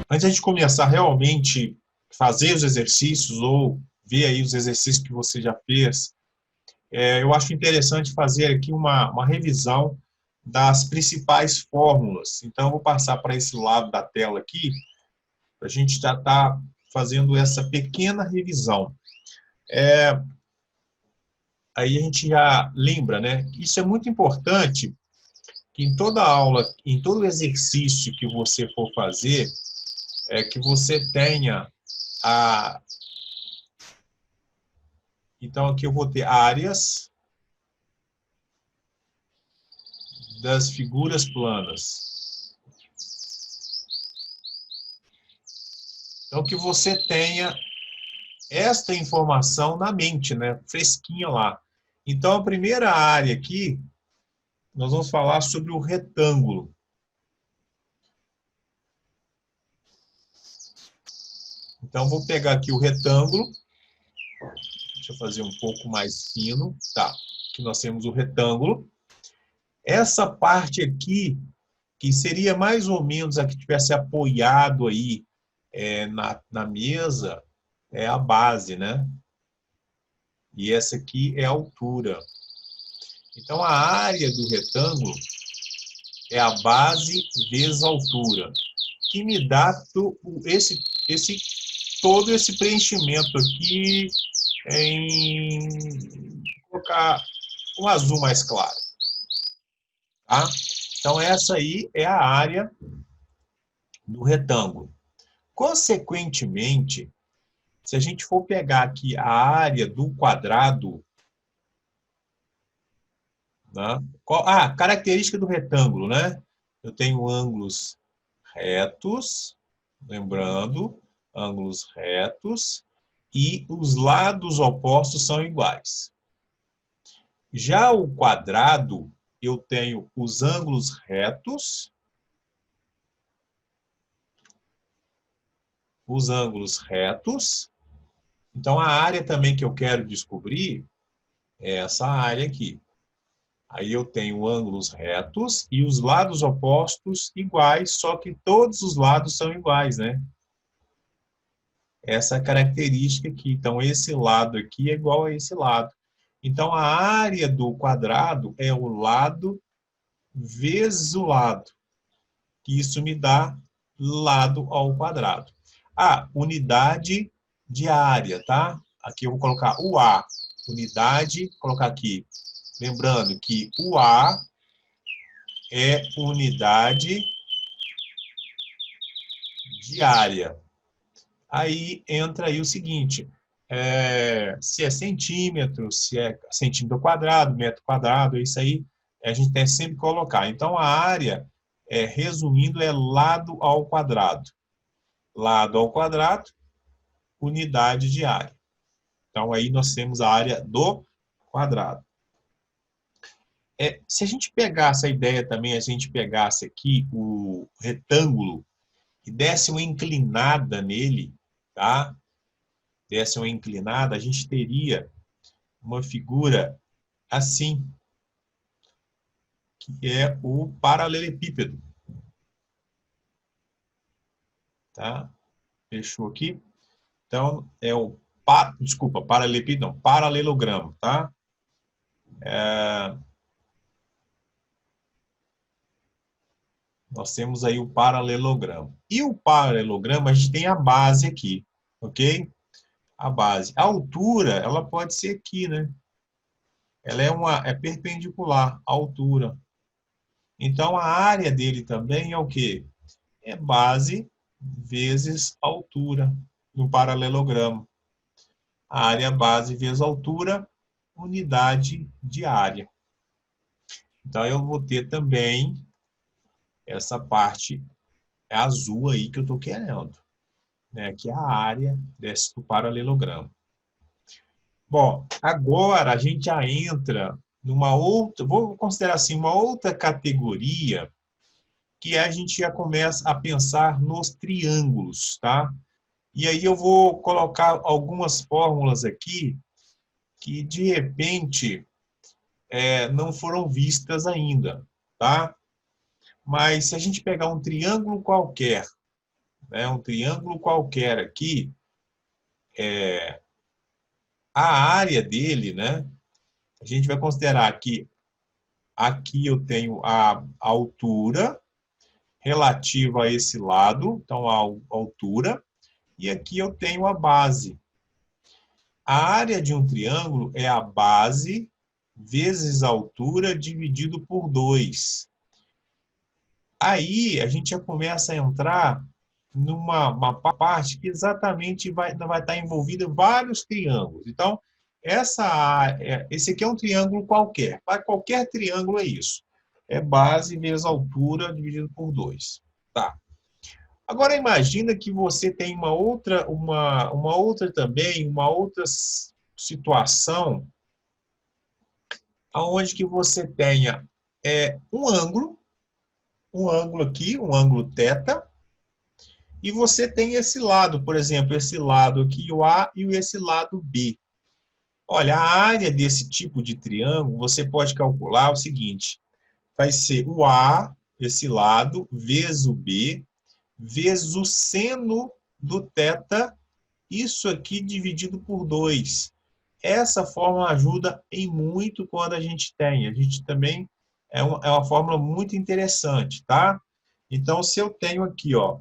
Antes de começar realmente fazer os exercícios ou ver aí os exercícios que você já fez, eu acho interessante fazer aqui uma revisão das principais fórmulas. Então, eu vou passar para esse lado da tela aqui, para a gente já estar fazendo essa pequena revisão. Aí a gente já lembra, né? Isso é muito importante, que em toda aula, em todo exercício que você for fazer, que você tenha a... Então, aqui eu vou ter áreas das figuras planas. Então, que você tenha esta informação na mente, né? Fresquinha lá. Então, a primeira área aqui, nós vamos falar sobre o retângulo. Então, vou pegar aqui o retângulo. Deixa eu fazer um pouco mais fino. Tá, aqui nós temos o retângulo. Essa parte aqui, que seria mais ou menos a que tivesse apoiado aí na mesa, é a base, né? E essa aqui é a altura. Então, a área do retângulo é a base vezes a altura, que me dá todo esse preenchimento aqui em colocar um azul mais claro. Tá? Então, essa aí é a área do retângulo. Consequentemente, se a gente for pegar aqui a área do quadrado, né? Característica do retângulo, né? Eu tenho ângulos retos, lembrando, ângulos retos, e os lados opostos são iguais. Já o quadrado, eu tenho os ângulos retos, então a área também que eu quero descobrir é essa área aqui. Aí eu tenho ângulos retos e os lados opostos iguais, só que todos os lados são iguais, né? Essa característica aqui. Então, esse lado aqui é igual a esse lado. Então, a área do quadrado é o lado vezes o lado. Isso me dá lado ao quadrado. Unidade de área, tá? Aqui eu vou colocar o A. Unidade, vou colocar aqui. Lembrando que o A é unidade de área. Aí entra aí o seguinte, se é centímetro, se é centímetro quadrado, metro quadrado, isso aí a gente tem que sempre colocar. Então, a área, resumindo, é lado ao quadrado. Lado ao quadrado, unidade de área. Então, aí nós temos a área do quadrado. Se a gente pegasse a ideia também, a gente pegasse aqui o retângulo e desse uma inclinada nele, tá? Desse uma inclinada, a gente teria uma figura assim, que é o paralelepípedo. Tá? Fechou aqui? Então, é o, paralelepípedo não, paralelogramo, tá? Nós temos aí o paralelogramo. E o paralelogramo, a gente tem a base aqui, ok? A base. A altura, ela pode ser aqui, né? Ela é perpendicular à altura. Então, a área dele também é o quê? É base vezes altura, no paralelogramo. A área base vezes altura, unidade de área. Então, eu vou ter também essa parte azul aí que eu estou querendo, né? Que é a área do paralelogramo. Bom, agora a gente já entra numa outra, vou considerar assim, uma outra categoria, que a gente já começa a pensar nos triângulos, tá? E aí eu vou colocar algumas fórmulas aqui que, de repente, não foram vistas ainda, tá? Mas se a gente pegar um triângulo qualquer, né, um triângulo qualquer aqui, a área dele, né, a gente vai considerar que aqui eu tenho a altura relativa a esse lado, então a altura, e aqui eu tenho a base. A área de um triângulo é a base vezes a altura dividido por 2. Aí a gente já começa a entrar numa parte que exatamente vai estar envolvida vários triângulos. Então, esse aqui é um triângulo qualquer. Para qualquer triângulo é isso. É base vezes altura dividido por 2. Tá. Agora imagina que você tem uma outra situação onde que você tenha um ângulo aqui, um ângulo θ, e você tem esse lado, por exemplo, esse lado aqui, o A, e esse lado B. Olha, a área desse tipo de triângulo, você pode calcular o seguinte, vai ser o A, esse lado, vezes o B, vezes o seno do θ, isso aqui dividido por 2. Essa fórmula ajuda em muito quando a gente tem. A gente também é uma fórmula muito interessante, tá? Então, se eu tenho aqui, ó,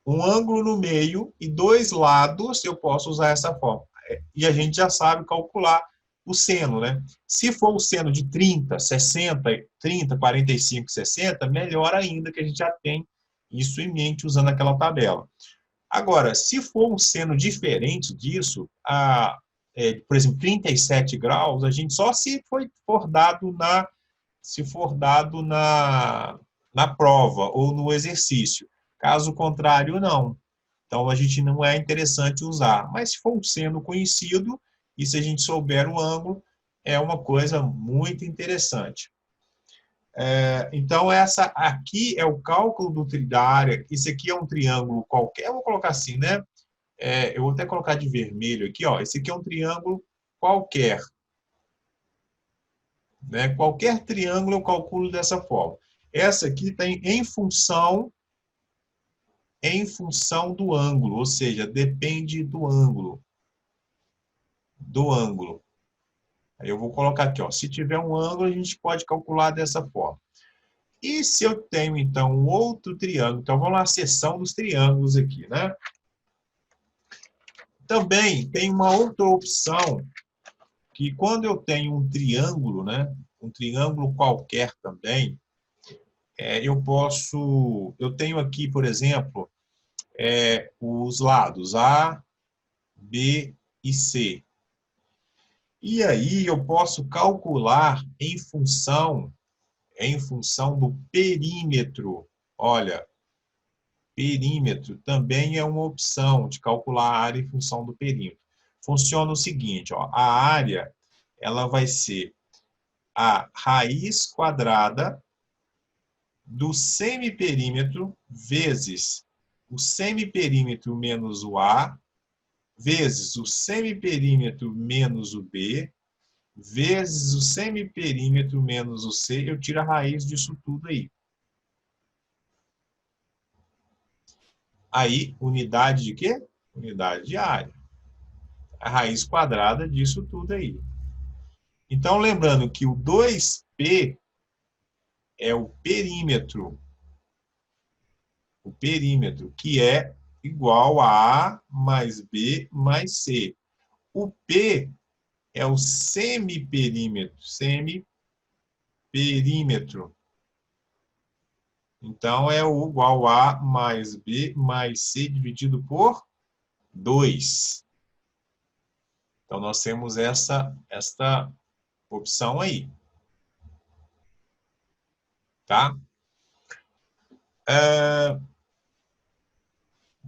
um ângulo no meio e 2 lados, eu posso usar essa fórmula. E a gente já sabe calcular o seno, né? Se for o seno de 30, 60, 30, 45, 60, melhor ainda, que a gente já tem isso em mente usando aquela tabela. Agora, se for um seno diferente disso, por exemplo, 37 graus, a gente só se for dado na prova ou no exercício. Caso contrário, não. Então, a gente não é interessante usar. Mas se for um seno conhecido, e se a gente souber o ângulo, é uma coisa muito interessante. Então, essa aqui é o cálculo da área. Isso aqui é um triângulo qualquer. Eu vou colocar assim, né? Eu vou até colocar de vermelho aqui, ó. Esse aqui é um triângulo qualquer. Né? Qualquer triângulo eu calculo dessa forma. Essa aqui tem em função do ângulo, ou seja, depende do ângulo. Aí eu vou colocar aqui, ó, se tiver um ângulo, a gente pode calcular dessa forma. E se eu tenho, então, um outro triângulo, então vamos lá, a seção dos triângulos aqui, né? Também tem uma outra opção, que quando eu tenho um triângulo, né, um triângulo qualquer também, eu tenho aqui, por exemplo, os lados A, B e C. E aí eu posso calcular em função do perímetro. Olha, perímetro também é uma opção de calcular a área em função do perímetro. Funciona o seguinte, ó, a área ela vai ser a raiz quadrada do semiperímetro vezes o semiperímetro menos o A, vezes o semiperímetro menos o B, vezes o semiperímetro menos o C, eu tiro a raiz disso tudo aí. Aí, unidade de quê? Unidade de área. A raiz quadrada disso tudo aí. Então, lembrando que o 2P é o perímetro. O perímetro, que é igual a A mais B mais C. O P é o semiperímetro. Semiperímetro. Então, é o igual a mais B mais C dividido por 2. Então, nós temos esta opção aí. Tá?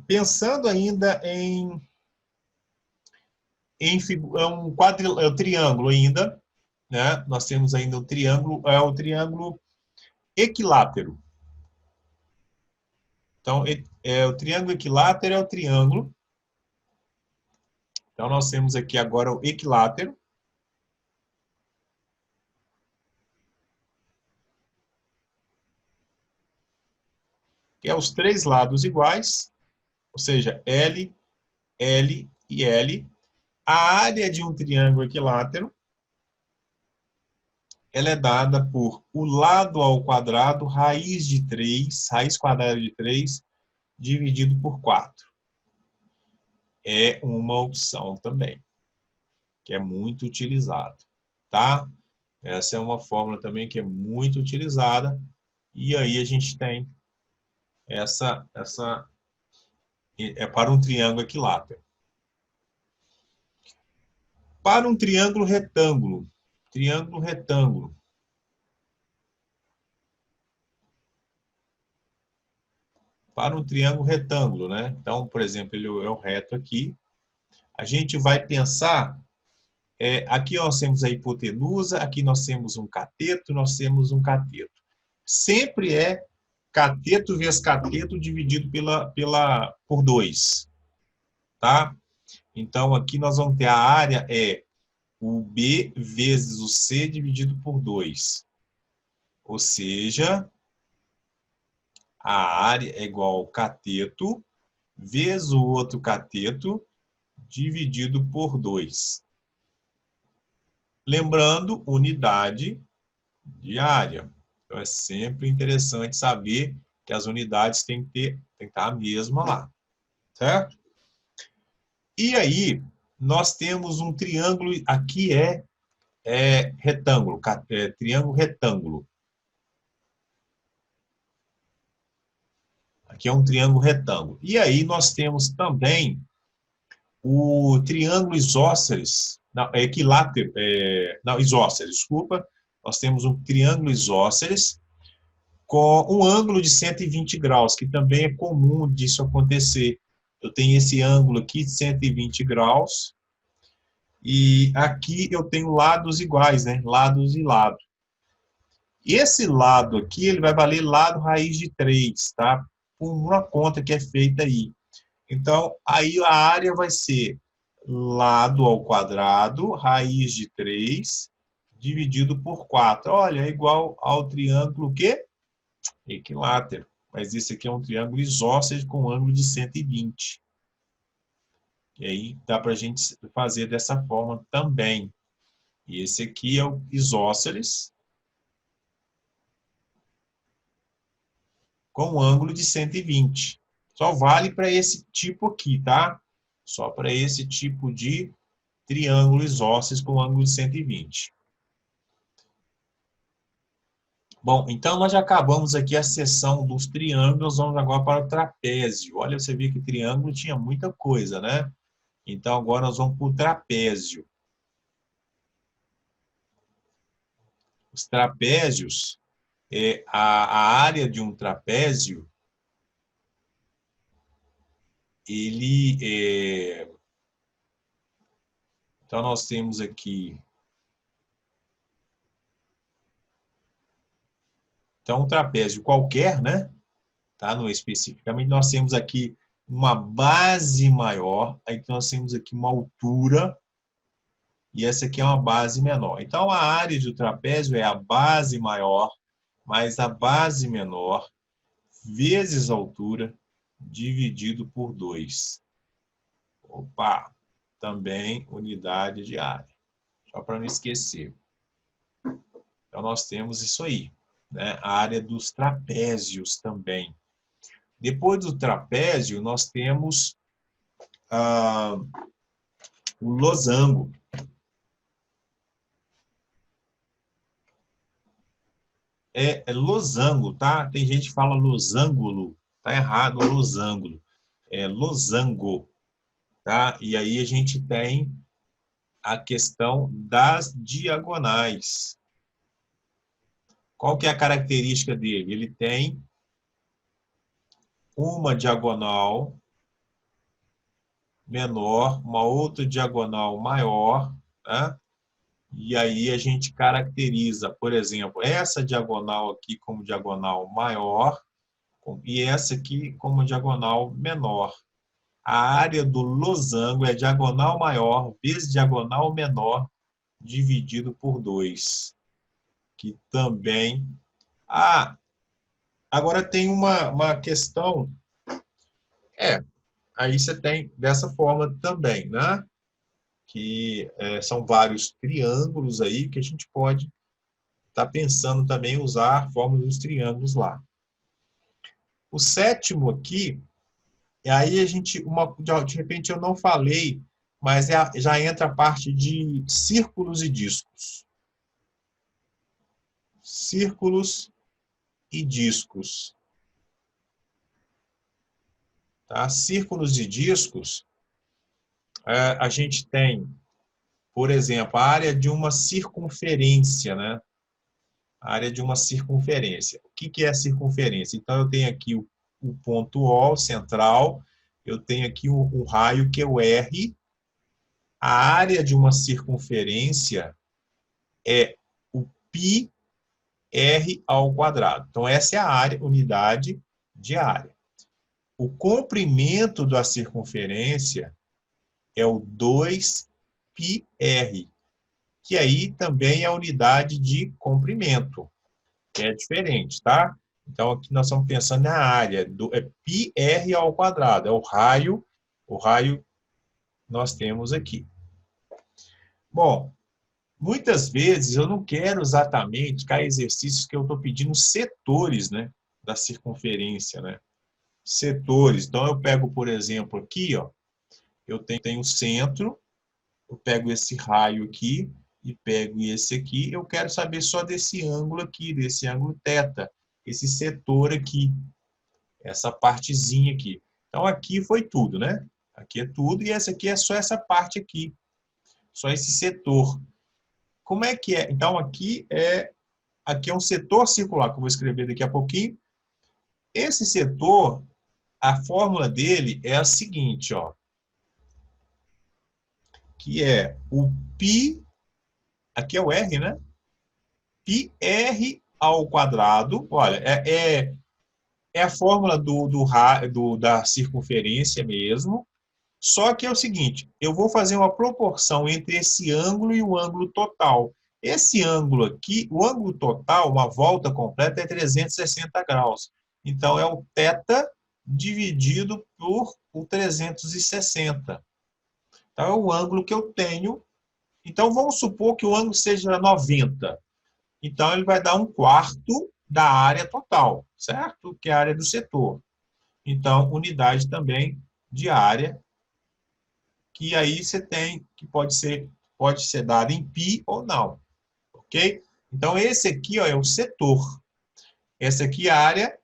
Pensando ainda em um triângulo ainda, né? Nós temos ainda o triângulo equilátero. Então, o triângulo equilátero é o triângulo. Então, nós temos aqui agora o equilátero. Que é os 3 lados iguais. Ou seja, L, L e L. A área de um triângulo equilátero, ela é dada por o lado ao quadrado, raiz de 3, raiz quadrada de 3, dividido por 4. É uma opção também, que é muito utilizada, tá? Essa é uma fórmula também que é muito utilizada. E aí a gente tem essa é para um triângulo equilátero. Para um triângulo retângulo, para um triângulo retângulo, né? Então, por exemplo, ele é o reto aqui. A gente vai pensar, aqui nós temos a hipotenusa, aqui nós temos um cateto, nós temos um cateto. Sempre é cateto vezes cateto dividido por 2, tá? Então, aqui nós vamos ter a área o B vezes o C dividido por 2. Ou seja, a área é igual ao cateto vezes o outro cateto dividido por 2. Lembrando, unidade de área. Então, é sempre interessante saber que as unidades têm que estar a mesma lá. Certo? E aí, nós temos um triângulo, aqui retângulo, triângulo retângulo. Aqui é um triângulo retângulo. E aí nós temos também o triângulo isósceles, não, equilátero, não, isósceles, desculpa. Nós temos um triângulo isósceles com um ângulo de 120 graus, que também é comum disso acontecer. Eu tenho esse ângulo aqui de 120 graus, e aqui eu tenho lados iguais, né? Lados e lado. E esse lado aqui, ele vai valer lado raiz de 3, tá? Por uma conta que é feita aí. Então, aí a área vai ser lado ao quadrado, raiz de 3, dividido por 4. Olha, é igual ao triângulo o quê? Equilátero. Mas esse aqui é um triângulo isósceles com ângulo de 120. E aí dá para a gente fazer dessa forma também. E esse aqui é o isósceles com ângulo de 120. Só vale para esse tipo aqui, tá? Só para esse tipo de triângulo isósceles com ângulo de 120. Bom, então nós já acabamos aqui a seção dos triângulos, vamos agora para o trapézio. Olha, você viu que triângulo tinha muita coisa, né? Então agora nós vamos para o trapézio. Os trapézios, a área de um trapézio, então nós temos aqui, então um trapézio qualquer, né? Tá? Não especificamente, nós temos aqui uma base maior, aí nós temos aqui uma altura, e essa aqui é uma base menor. Então, a área do trapézio é a base maior, mais a base menor, vezes a altura, dividido por 2. Opa! Também unidade de área. Só para não esquecer. Então, nós temos isso aí, né? A área dos trapézios também. Depois do trapézio, nós temos o losango. É losango, tá? Tem gente que fala losângulo, tá errado, é losango. É losango, tá? E aí a gente tem a questão das diagonais. Qual que é a característica dele? Ele tem uma diagonal menor, uma outra diagonal maior, tá? E aí a gente caracteriza, por exemplo, essa diagonal aqui como diagonal maior e essa aqui como diagonal menor. A área do losango é diagonal maior vezes diagonal menor dividido por 2. Que também... agora tem uma questão... aí você tem dessa forma também, né? Que são vários triângulos aí que a gente pode estar pensando também em usar a fórmula dos triângulos lá. O sétimo aqui, e aí a gente, de repente eu não falei, mas já entra a parte de círculos e discos. Círculos e discos. Tá? Círculos e discos, a gente tem, por exemplo, a área de uma circunferência, né? A área de uma circunferência. O que é a circunferência? Então, eu tenho aqui o ponto O central, eu tenho aqui o raio que é o R. A área de uma circunferência é o πr ao quadrado. Então, essa é a área, unidade de área. O comprimento da circunferência é o 2πr, que aí também é a unidade de comprimento, que é diferente, tá? Então, aqui nós estamos pensando na área, πr ao quadrado, é o raio nós temos aqui. Bom, muitas vezes eu não quero exatamente cada exercícios que eu estou pedindo setores, né, da circunferência, né? Setores. Então, eu pego, por exemplo, aqui, ó, eu tenho o centro, eu pego esse raio aqui e pego esse aqui, eu quero saber só desse ângulo aqui, desse ângulo θ, esse setor aqui, essa partezinha aqui. Então, aqui foi tudo, né? Aqui é tudo, e essa aqui é só essa parte aqui, só esse setor. Como é que é? Então, aqui é um setor circular, que eu vou escrever daqui a pouquinho. Esse setor, a fórmula dele é a seguinte, ó, que é o π, aqui é o R, né? πr ao quadrado, olha, é a fórmula da circunferência mesmo, só que é o seguinte, eu vou fazer uma proporção entre esse ângulo e o ângulo total. Esse ângulo aqui, o ângulo total, uma volta completa, é 360 graus. Então, é o θ dividido por o 360. Então, é o ângulo que eu tenho. Então, vamos supor que o ângulo seja 90. Então, ele vai dar 1/4 da área total, certo? Que é a área do setor. Então, unidade também de área, que aí você tem, que pode ser dado em π ou não, ok? Então, esse aqui, ó, é o setor. Essa aqui é a área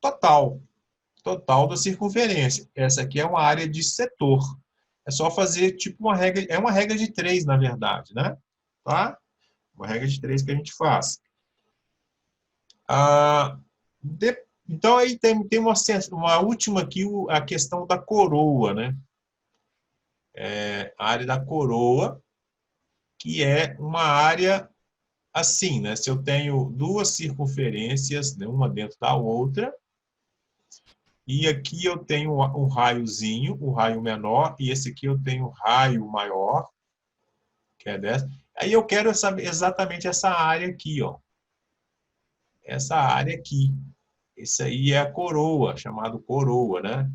total da circunferência. Essa aqui é uma área de setor. É só fazer tipo uma regra, é uma regra de 3, na verdade, né? Tá? Uma regra de 3 que a gente faz. Então, aí tem uma última aqui, a questão da coroa, né? A área da coroa, que é uma área assim, né? Se eu tenho duas circunferências, né, uma dentro da outra, e aqui eu tenho um raiozinho, o raio menor, e esse aqui eu tenho o raio maior, que é dessa. Aí eu quero saber exatamente essa área aqui, ó. Essa área aqui. Esse aí é a coroa, chamado coroa, né?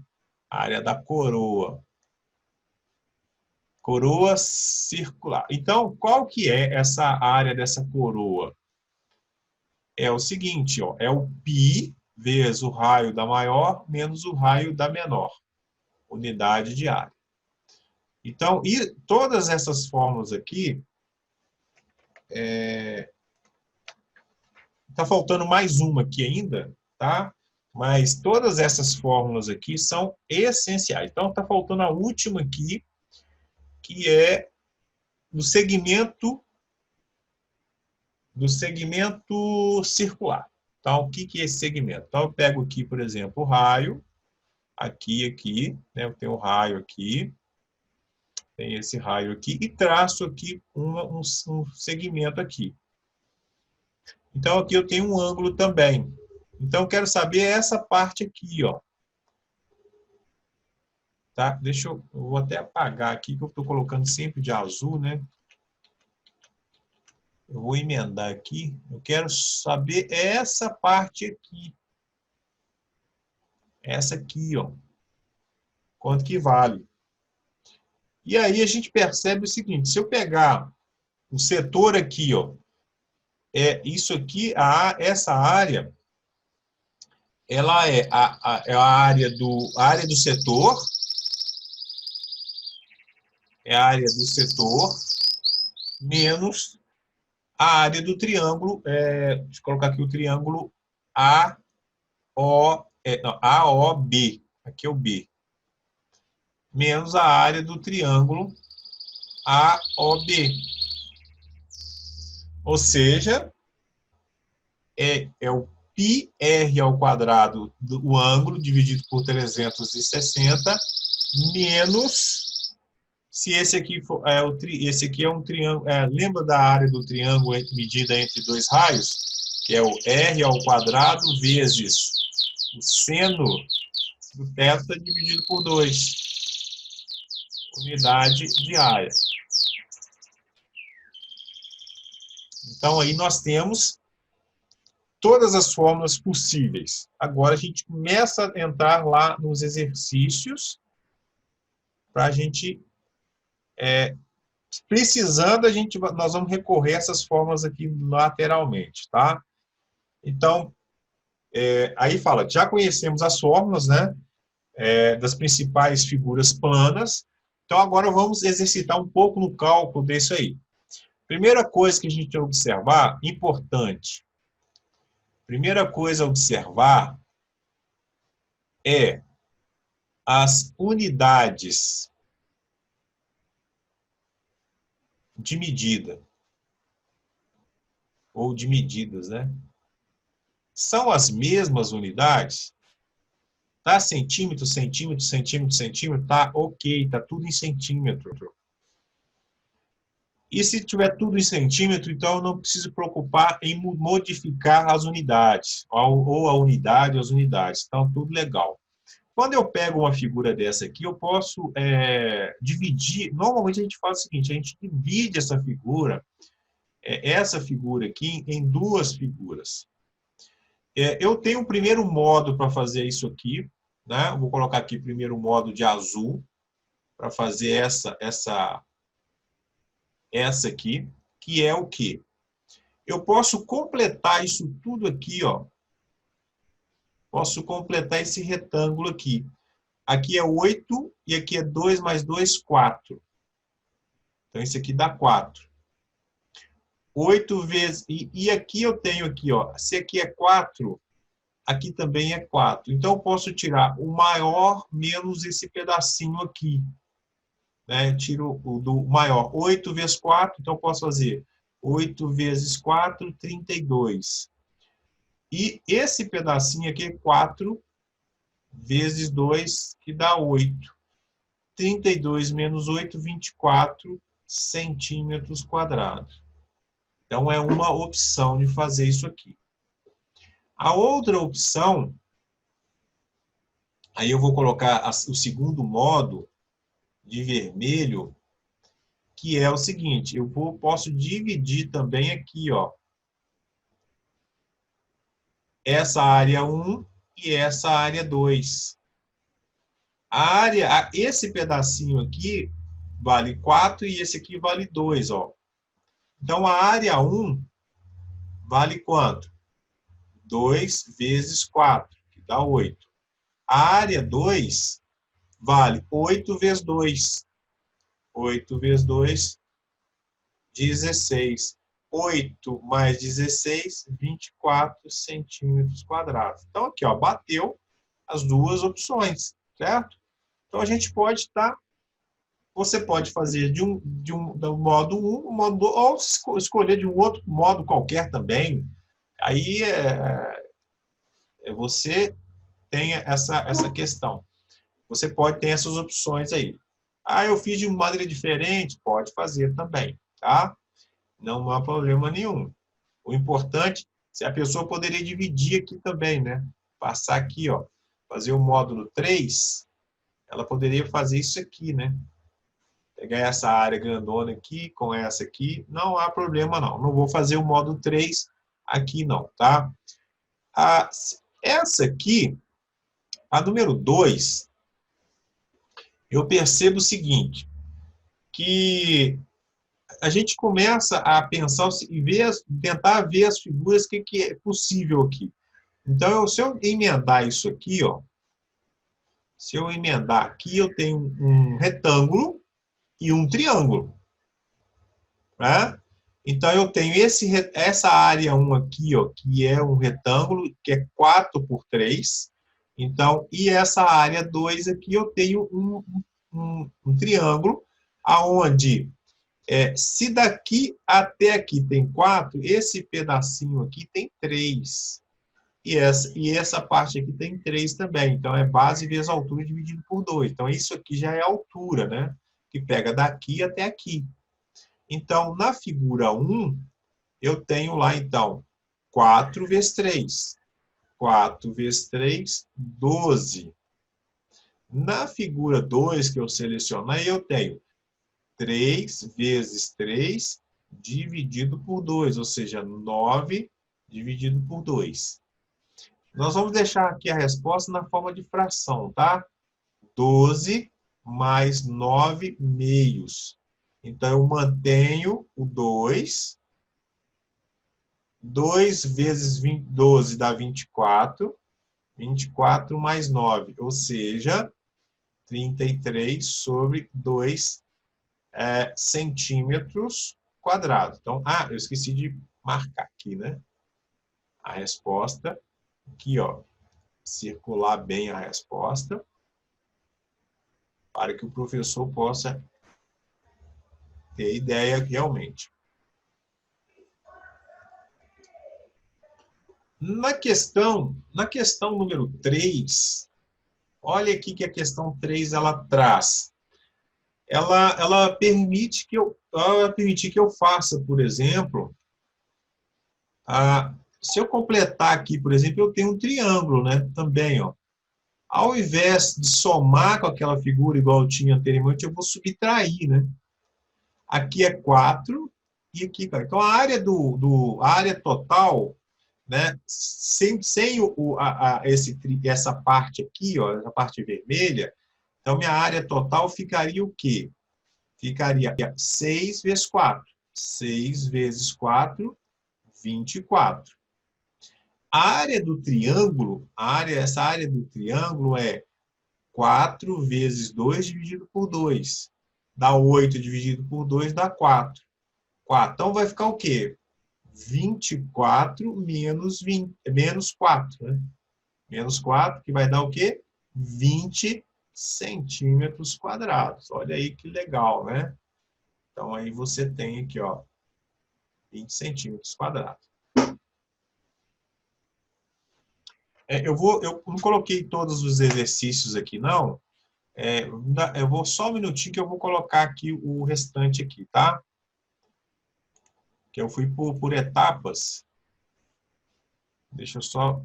A área da coroa. Coroa circular. Então, qual que é essa área dessa coroa? É o seguinte, ó, é o π vezes o raio da maior menos o raio da menor. Unidade de área. Então, e todas essas fórmulas aqui, tá faltando mais uma aqui ainda, tá? Mas todas essas fórmulas aqui são essenciais. Então, tá faltando a última aqui, que é do segmento circular. Então, o que é esse segmento? Então, eu pego aqui, por exemplo, o raio, aqui, né? Eu tenho o raio aqui, tem esse raio aqui, e traço aqui um segmento aqui. Então, aqui eu tenho um ângulo também. Então, eu quero saber essa parte aqui, ó. Tá? Eu vou até apagar aqui, que eu estou colocando sempre de azul, né? Eu vou emendar aqui. Eu quero saber essa parte aqui. Essa aqui, ó. quanto que vale. E aí a gente percebe o seguinte, se eu pegar o setor aqui, ó, isso aqui, essa área, ela é a área do setor, é a área do setor, menos a área do triângulo, deixa eu colocar aqui o triângulo AOB, aqui é o B, menos a área do triângulo AOB. Ou seja, é o πr ao quadrado do ângulo dividido por 360 menos, se esse aqui for, esse aqui é um triângulo, lembra da área do triângulo medida entre dois raios? Que é o r ao quadrado vezes o seno do θ dividido por 2. Unidade de área. Então, aí nós temos todas as fórmulas possíveis. Agora, a gente começa a entrar lá nos exercícios para a gente, precisando, nós vamos recorrer a essas fórmulas aqui lateralmente, tá? Então, aí fala, já conhecemos as fórmulas, né? Das principais figuras planas. Então, agora vamos exercitar um pouco no cálculo disso aí. Primeira coisa que a gente tem que observar, importante. Primeira coisa a observar é as unidades de medida, ou de medidas, né? São as mesmas unidades? Tá centímetro, centímetro, centímetro, centímetro, tá ok, tá tudo em centímetro. E se tiver tudo em centímetro, então eu não preciso preocupar em modificar as unidades, ou a unidade, as unidades. Então, tudo legal. Quando eu pego uma figura dessa aqui, eu posso dividir. Normalmente a gente faz o seguinte, a gente divide essa figura aqui, em duas figuras. Eu tenho um primeiro modo para fazer isso aqui, né? Eu vou colocar aqui primeiro o modo de azul, para fazer essa aqui, que é o quê? Eu posso completar isso tudo aqui, ó. Posso completar esse retângulo aqui. Aqui é 8 e aqui é 2 mais 2, 4. Então, isso aqui dá 4. 8 vezes... E aqui eu tenho aqui, ó. Se aqui é 4, aqui também é 4. Então, eu posso tirar o maior menos esse pedacinho aqui. Né? Tiro o do maior. 8 vezes 4, então eu posso fazer 8 vezes 4, 32. E esse pedacinho aqui é 4 vezes 2, que dá 8. 32 menos 8, 24 centímetros quadrados. Então, é uma opção de fazer isso aqui. A outra opção, aí eu vou colocar o segundo modo, de vermelho, que é o seguinte, posso dividir também aqui, ó, essa área 1 e essa área 2. Esse pedacinho aqui vale 4 e esse aqui vale 2, ó. Então, a área 1 vale quanto? 2 vezes 4, que dá 8. A área 2 vale 8 vezes 2. 8 vezes 2, 16. 8 mais 16, 24 centímetros quadrados. Então, aqui, ó, bateu as duas opções, certo? Então, a gente pode estar... Você pode fazer do modo 1, modo 2, ou escolher de um outro modo qualquer também. Aí, você tem essa questão. Você pode ter essas opções aí. Ah, eu fiz de uma maneira diferente? Pode fazer também, tá? Não há problema nenhum. O importante, se a pessoa poderia dividir aqui também, né? Passar aqui, ó, fazer o módulo 3, ela poderia fazer isso aqui, né? Pegar essa área grandona aqui com essa aqui, não há problema não. Não vou fazer o módulo 3 aqui não, tá? Essa aqui, a número 2, eu percebo o seguinte, que a gente começa a pensar e tentar ver as figuras, o que é possível aqui. Então, se eu emendar isso aqui, ó, se eu emendar aqui, eu tenho um retângulo e um triângulo. Né? Então, eu tenho essa área 1 aqui, ó, que é um retângulo, que é 4 por 3. Então, e essa área 2 aqui, eu tenho um triângulo, aonde, se daqui até aqui tem 4, esse pedacinho aqui tem 3. E essa parte aqui tem 3 também. Então, é base vezes altura dividido por 2. Então, isso aqui já é altura, né? Que pega daqui até aqui. Então, na figura 1, eu tenho lá, então, 4 vezes 3. 4 vezes 3, 12. Na figura 2, que eu selecionei, eu tenho 3 vezes 3 dividido por 2, ou seja, 9 dividido por 2. Nós vamos deixar aqui a resposta na forma de fração, tá? 12 mais 9 meios. Então, eu mantenho o 2. 2 vezes 12 dá 24. 24 mais 9, ou seja, 33 sobre 2 centímetros quadrados. Então, eu esqueci de marcar aqui, né? A resposta, aqui, ó, circular bem a resposta, para que o professor possa ter ideia realmente. Na questão número 3, olha aqui que a questão 3 ela traz. Ela permite que eu faça, por exemplo, se eu completar aqui, por exemplo, eu tenho um triângulo, né? Também, ó. Ao invés de somar com aquela figura igual eu tinha anteriormente, eu vou subtrair, né? Aqui é 4 e aqui, cara. Então, a área total, né? Sem essa parte aqui, ó, essa parte vermelha, então minha área total ficaria o quê? Ficaria 6 vezes 4. 6 vezes 4, 24. A área do triângulo, essa área do triângulo é 4 vezes 2 dividido por 2. Dá 8 dividido por 2, dá 4. 4. Então, vai ficar o quê? 24 menos 4. Né? Menos 4, que vai dar o quê? 20 centímetros quadrados. Olha aí que legal, né? Então, aí você tem aqui, ó, 20 centímetros quadrados. Eu não coloquei todos os exercícios aqui, não. Eu vou só um minutinho que eu vou colocar aqui o restante aqui, tá? Que eu fui por etapas. Deixa eu só...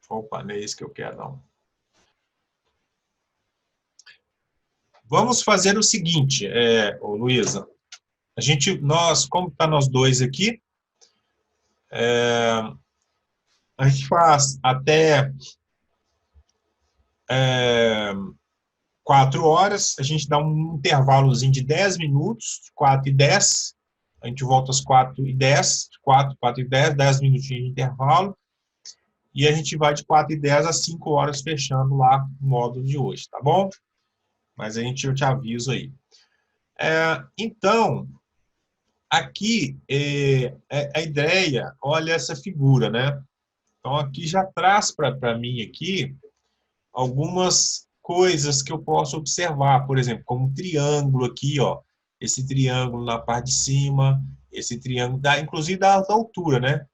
Opa, não é isso que eu quero, não. Vamos fazer o seguinte, Luísa. Como está nós dois aqui, a gente faz até 4 horas, a gente dá um intervalozinho de 10 minutos, 4 e 10, a gente volta às 4 e 10, 4 e 10, 10 minutinhos de intervalo, e a gente vai de 4 e 10 às 5 horas, fechando lá o módulo de hoje, tá bom? Mas eu te aviso aí. Então, aqui, a ideia, olha essa figura, né? Então, aqui já traz para mim aqui algumas coisas que eu posso observar, por exemplo, como um triângulo aqui, ó, esse triângulo na parte de cima, esse triângulo, inclusive da altura, né?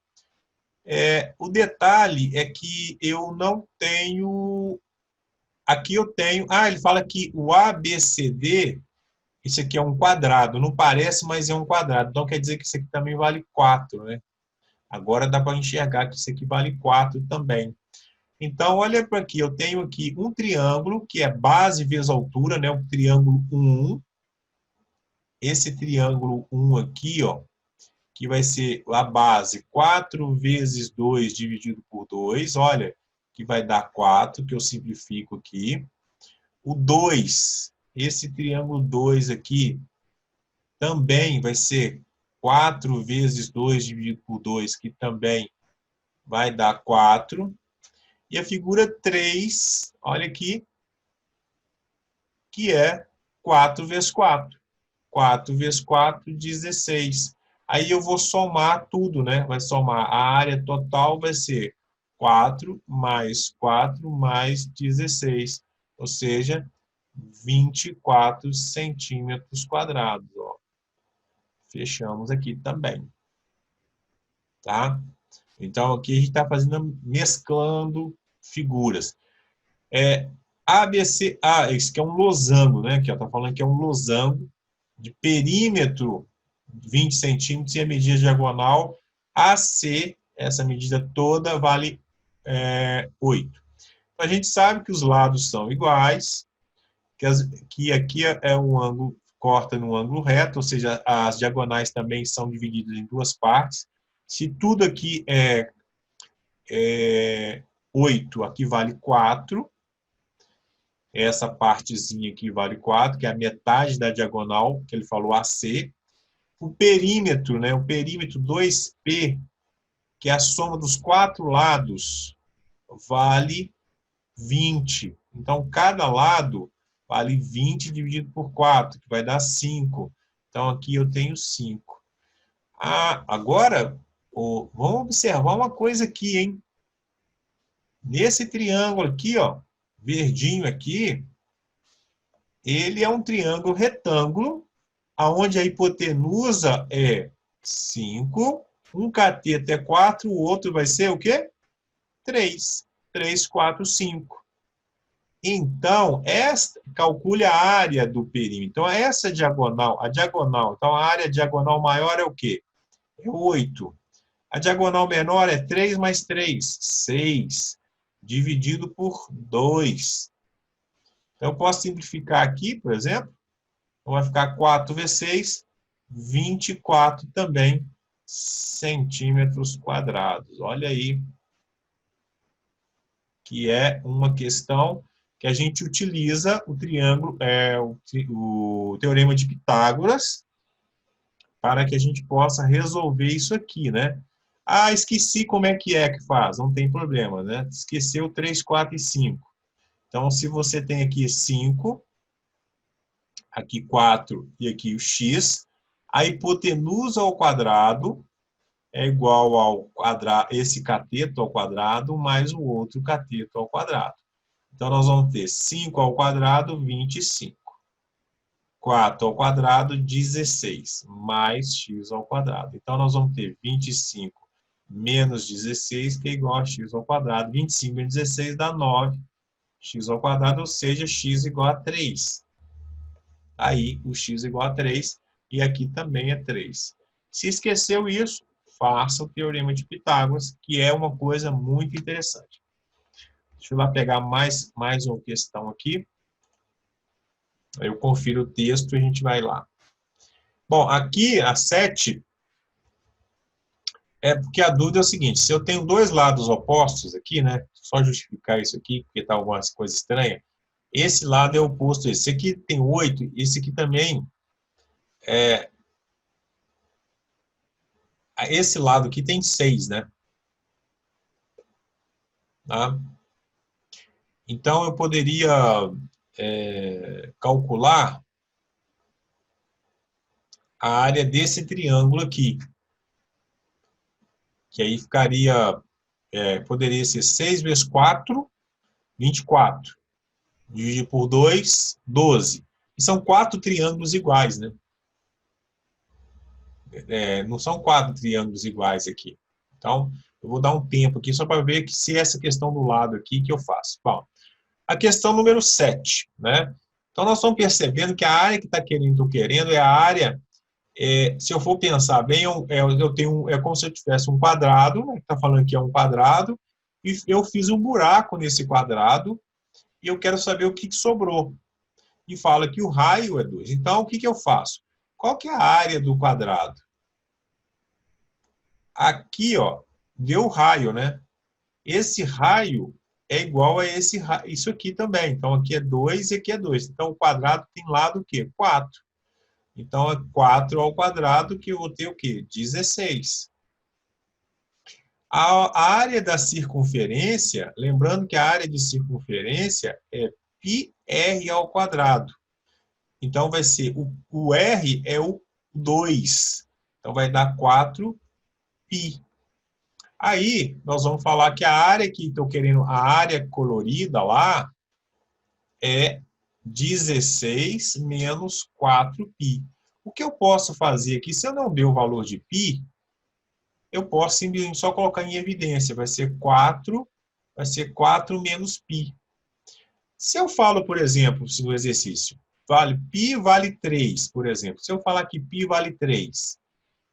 O detalhe é que eu não tenho... Aqui eu tenho... ele fala que o ABCD, isso aqui é um quadrado, não parece, mas é um quadrado, então quer dizer que isso aqui também vale 4, né? Agora dá para enxergar que isso aqui vale 4 também. Então, olha para aqui, eu tenho aqui um triângulo, que é base vezes altura, né? O triângulo 1. Esse triângulo 1 aqui, ó, que vai ser a base 4 vezes 2 dividido por 2, olha, que vai dar 4, que eu simplifico aqui. O 2, esse triângulo 2 aqui, também vai ser 4 vezes 2 dividido por 2, que também vai dar 4. E a figura 3, olha aqui, que é 4 vezes 4. 4 vezes 4, 16. Aí eu vou somar tudo, né? Vai somar a área total, vai ser 4 mais 16. Ou seja, 24 centímetros quadrados. Ó. Fechamos aqui também. Tá? Então, aqui a gente está fazendo, mesclando figuras. ABC, esse aqui é um losango, né? Aqui está falando que é um losango de perímetro 20 centímetros e a medida diagonal AC, essa medida toda, vale 8. A gente sabe que os lados são iguais, que aqui é um ângulo, corta no ângulo reto, ou seja, as diagonais também são divididas em duas partes. Se tudo aqui é 8, aqui vale 4. Essa partezinha aqui vale 4, que é a metade da diagonal, que ele falou AC. O perímetro, né? O perímetro 2P, que é a soma dos 4 lados, vale 20. Então, cada lado vale 20 dividido por 4, que vai dar 5. Então, aqui eu tenho 5. Agora, vamos observar uma coisa aqui, hein? Nesse triângulo aqui, ó, verdinho aqui, ele é um triângulo retângulo, onde a hipotenusa é 5, um cateto é 4, o outro vai ser o quê? 3. 3, 4, 5. Então, calcule a área do perímetro. Então, essa diagonal, a diagonal, então a área diagonal maior é o quê? É 8. A diagonal menor é 3 mais 3, 6, dividido por 2. Então, eu posso simplificar aqui, por exemplo. Então, vai ficar 4 vezes 6, 24 também centímetros quadrados. Olha aí, que é uma questão que a gente utiliza o triângulo, o teorema de Pitágoras, para que a gente possa resolver isso aqui, né? Esqueci como é que faz, não tem problema, né? Esqueceu 3, 4 e 5. Então, se você tem aqui 5, aqui 4 e aqui o x, a hipotenusa ao quadrado é igual ao quadrado, esse cateto ao quadrado, mais o outro cateto ao quadrado. Então, nós vamos ter 5 ao quadrado, 25. 4 ao quadrado, 16, mais x ao quadrado. Então, nós vamos ter 25 menos 16, que é igual a x ao quadrado. 25 menos 16 dá 9, x ao quadrado, ou seja, x igual a 3. Aí, o x igual a 3, e aqui também é 3. Se esqueceu isso, faça o teorema de Pitágoras, que é uma coisa muito interessante. Deixa eu lá pegar mais uma questão aqui. Aí eu confiro o texto e a gente vai lá. Bom, aqui a 7, porque a dúvida é o seguinte, se eu tenho dois lados opostos aqui, né? Só justificar isso aqui, porque está algumas coisas estranhas. Esse lado é oposto a esse. Esse aqui tem 8, esse aqui também esse lado aqui tem 6, né? Tá? Então, eu poderia calcular a área desse triângulo aqui. Que aí ficaria, poderia ser 6 vezes 4, 24. Dividir por 2, 12. E são 4 triângulos iguais, né? Não são 4 triângulos iguais aqui. Então, eu vou dar um tempo aqui só para ver se essa questão do lado aqui que eu faço. Bom, a questão número 7, né? Então, nós estamos percebendo que a área que estou querendo é a área, se eu for pensar bem, eu tenho, como se eu tivesse um quadrado, né, que está falando que é um quadrado, e eu fiz um buraco nesse quadrado, e eu quero saber o que sobrou. E fala que o raio é 2. Então, o que eu faço? Qual que é a área do quadrado? Aqui, ó, deu o raio, né? Esse raio é igual a isso aqui também. Então, aqui é 2 e aqui é 2. Então, o quadrado tem lado o quê? 4. Então, é 4 ao quadrado, que eu vou ter o quê? 16. A área da circunferência, lembrando que a área de circunferência é πr ao quadrado. Então, vai ser, o r é o 2. Então, vai dar 4π. Aí, nós vamos falar que a área que estou querendo, a área colorida lá, é 16 menos 4π. O que eu posso fazer aqui, se eu não der o valor de π, eu posso simplesmente só colocar em evidência. Vai ser 4 menos π. Se eu falo, por exemplo, no exercício, π vale 3, por exemplo. Se eu falar que π vale 3,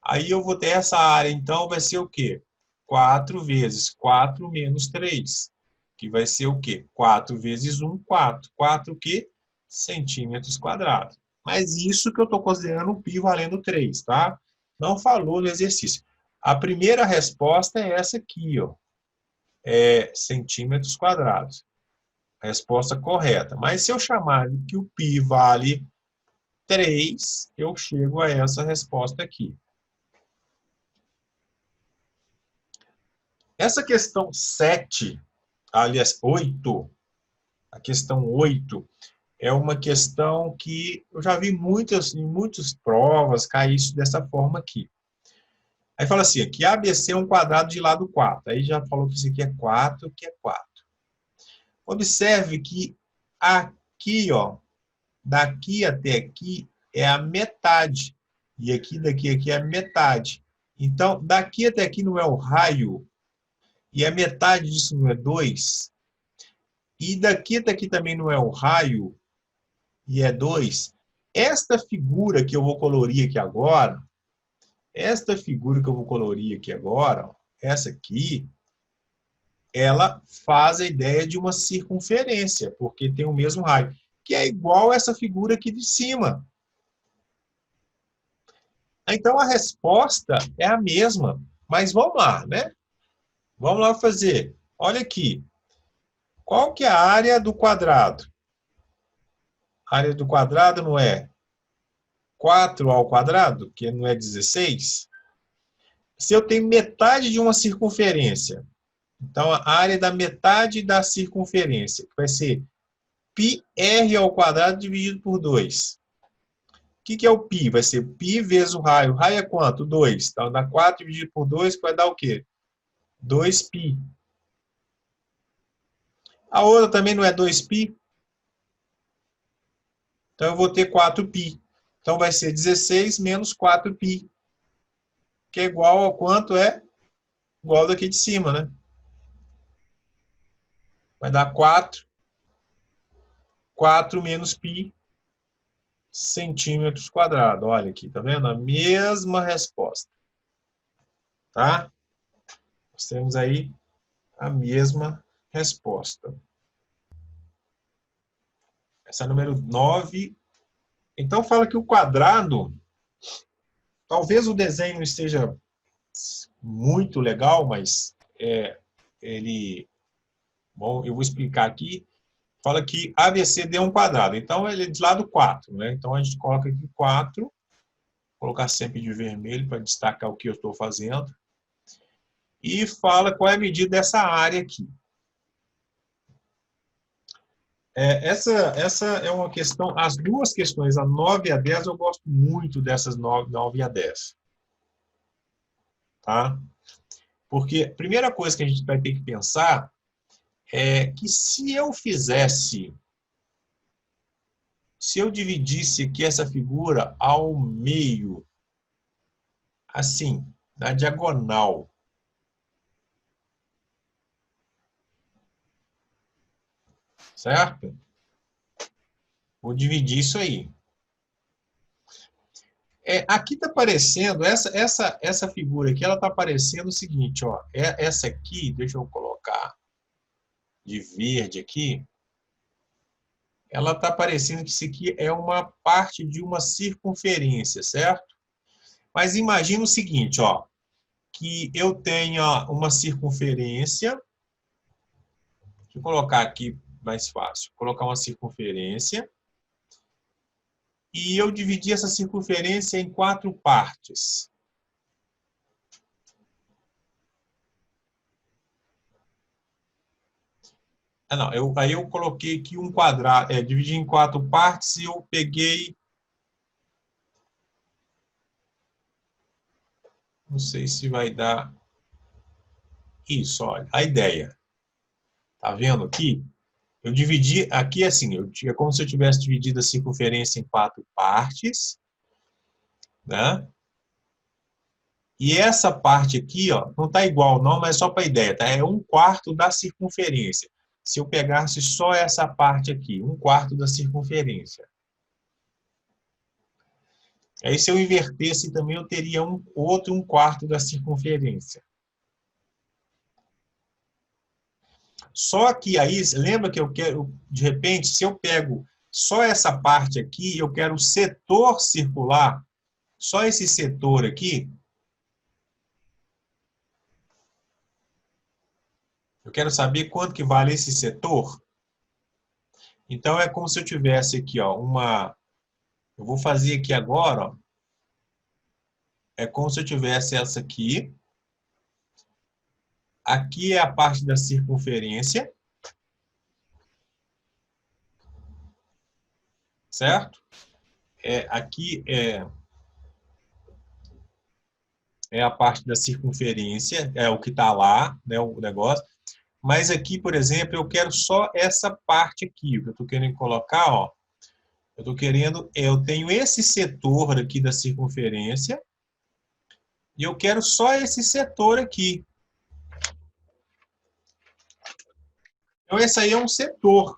aí eu vou ter essa área, então vai ser o quê? 4 vezes 4 menos 3, que vai ser o quê? 4 vezes 1, 4. 4 o quê? Centímetros quadrados. Mas isso que eu estou considerando o π valendo 3, tá? Não falou no exercício. A primeira resposta é essa aqui, ó. É centímetros quadrados. A resposta correta. Mas se eu chamar de que o π vale 3, eu chego a essa resposta aqui. Essa questão 7, aliás, 8, a questão 8, é uma questão que eu já vi em muitas provas cair isso dessa forma aqui. Aí fala assim, aqui ABC é um quadrado de lado 4. Aí já falou que isso aqui é 4, que é 4. Observe que aqui, ó, daqui até aqui é a metade. E aqui, daqui, aqui é a metade. Então, daqui até aqui não é o raio. E a metade disso não é 2. E daqui até aqui também não é o raio. E é 2. Esta figura que eu vou colorir aqui agora, ó, essa aqui, ela faz a ideia de uma circunferência, porque tem o mesmo raio, que é igual a essa figura aqui de cima. Então, a resposta é a mesma, mas vamos lá, né? Vamos lá fazer. Olha aqui. Qual que é a área do quadrado? A área do quadrado não é 4 ao quadrado, que não é 16? Se eu tenho metade de uma circunferência, então a área da metade da circunferência, que vai ser πr ao quadrado dividido por 2. O que é o π? Vai ser π vezes o raio. O raio é quanto? 2. Então dá 4 dividido por 2, que vai dar o quê? 2π. A outra também não é 2π? Então eu vou ter 4π. Então vai ser 16 menos 4π. Que é igual a quanto é? Igual daqui de cima, né? Vai dar 4 menos π centímetros quadrados. Olha aqui, tá vendo? A mesma resposta. Tá? Nós temos aí a mesma resposta. Essa é a número 9. Então, fala que o quadrado, talvez o desenho não esteja muito legal, mas bom, eu vou explicar aqui. Fala que ABCD é um quadrado. Então, ele é de lado 4, né? Então, a gente coloca aqui 4. Vou colocar sempre de vermelho para destacar o que eu estou fazendo. E fala qual é a medida dessa área aqui. Essa é uma questão, as duas questões, a 9 e a 10, eu gosto muito dessas 9 e a 10. Tá? Porque a primeira coisa que a gente vai ter que pensar é que se eu dividisse aqui essa figura ao meio, assim, na diagonal, certo? Vou dividir isso aí. Aqui está aparecendo, essa figura aqui, ela está aparecendo o seguinte, ó. Essa aqui, deixa eu colocar de verde aqui. Ela está aparecendo que isso aqui é uma parte de uma circunferência, certo? Mas imagina o seguinte, ó. Que eu tenha uma circunferência. Deixa eu colocar aqui mais fácil. Vou colocar uma circunferência. E eu dividi essa circunferência em 4 partes. Não, aí eu coloquei aqui um quadrado, dividi em 4 partes e eu peguei... Não sei se vai dar... Isso, olha, a ideia. Tá vendo aqui? Eu dividi aqui assim, é como se eu tivesse dividido a circunferência em 4 partes, né? E essa parte aqui, ó, não está igual não, mas é só para ideia, tá? É 1/4 da circunferência. Se eu pegasse só essa parte aqui, 1/4 da circunferência. Aí se eu invertesse também, eu teria outro 1/4 da circunferência. Só que aí, lembra que eu quero, de repente, se eu pego só essa parte aqui, eu quero o setor circular, só esse setor aqui, eu quero saber quanto que vale esse setor. Então, é como se eu tivesse aqui, ó, eu vou fazer aqui agora, ó, é como se eu tivesse essa aqui. Aqui é a parte da circunferência. Certo? Aqui é a parte da circunferência, é o que está lá, né, o negócio. Mas aqui, por exemplo, eu quero só essa parte aqui. O que eu estou querendo colocar, ó, eu tenho esse setor aqui da circunferência e eu quero só esse setor aqui. Então, esse aí é um setor.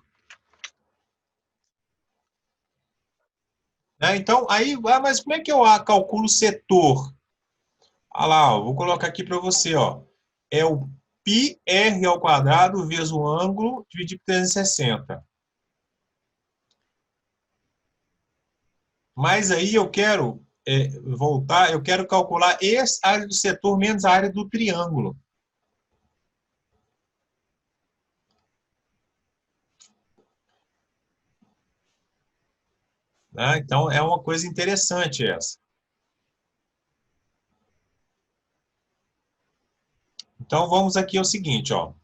Né? Então, aí, mas como é que eu calculo o setor? Olha lá, ó, vou colocar aqui para você, ó. É o πr ao quadrado vezes o ângulo dividido por 360. Mas aí eu quero voltar, eu quero calcular a área do setor menos a área do triângulo. Né? Então, é uma coisa interessante essa. Então, vamos aqui ao seguinte, ó.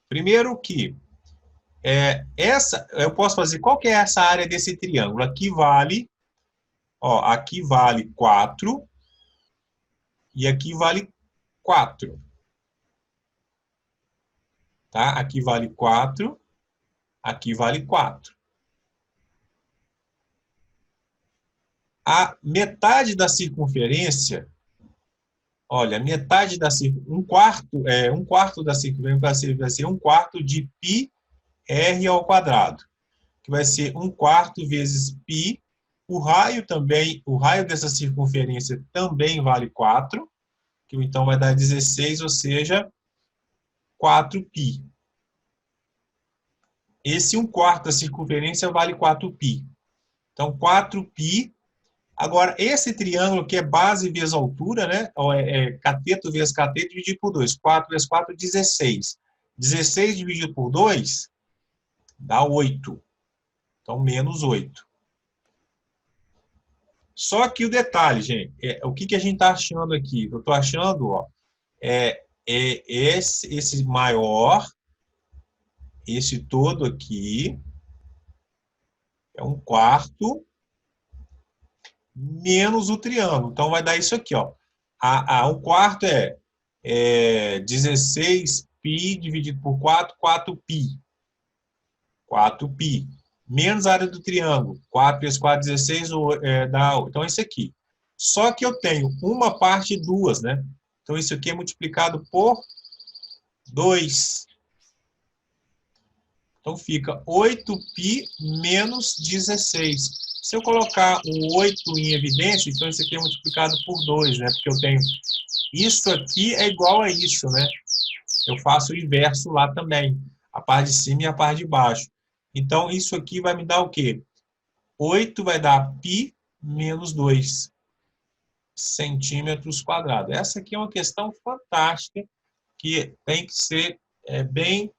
Primeiro que eu posso fazer, qual que é essa área desse triângulo? Aqui vale 4 e aqui vale 4. Tá? Aqui vale 4, aqui vale 4. A metade da circunferência, olha, metade da circunferência, um quarto da circunferência vai ser 1/4 de πr ao quadrado, que vai ser 1/4 vezes π. O raio dessa circunferência também vale 4, que então vai dar 16, ou seja, 4π. Esse 1/4 da circunferência vale 4π. Então, 4π. Agora, esse triângulo que é base vezes altura, né? Cateto vezes cateto dividido por 2. 4 vezes 4, 16. 16 dividido por 2 dá 8. Então, menos 8. Só que o detalhe, gente, o que a gente está achando aqui? Eu estou achando, ó, esse maior, esse todo aqui, é 1/4 menos o triângulo. Então, vai dar isso aqui, ó. 1/4 é 16π dividido por 4, 4π. 4π. Menos a área do triângulo. 4 vezes 4, 16, dá... Então, é isso aqui. Só que eu tenho uma parte e duas, né? Então, isso aqui é multiplicado por 2. Então, fica 8π menos 16. Se eu colocar o 8 em evidência, então isso aqui é multiplicado por 2, né? Porque eu tenho... Isso aqui é igual a isso, né? Eu faço o inverso lá também. A parte de cima e a parte de baixo. Então, isso aqui vai me dar o quê? 8 vai dar π menos 2 centímetros quadrados. Essa aqui é uma questão fantástica que tem que ser bem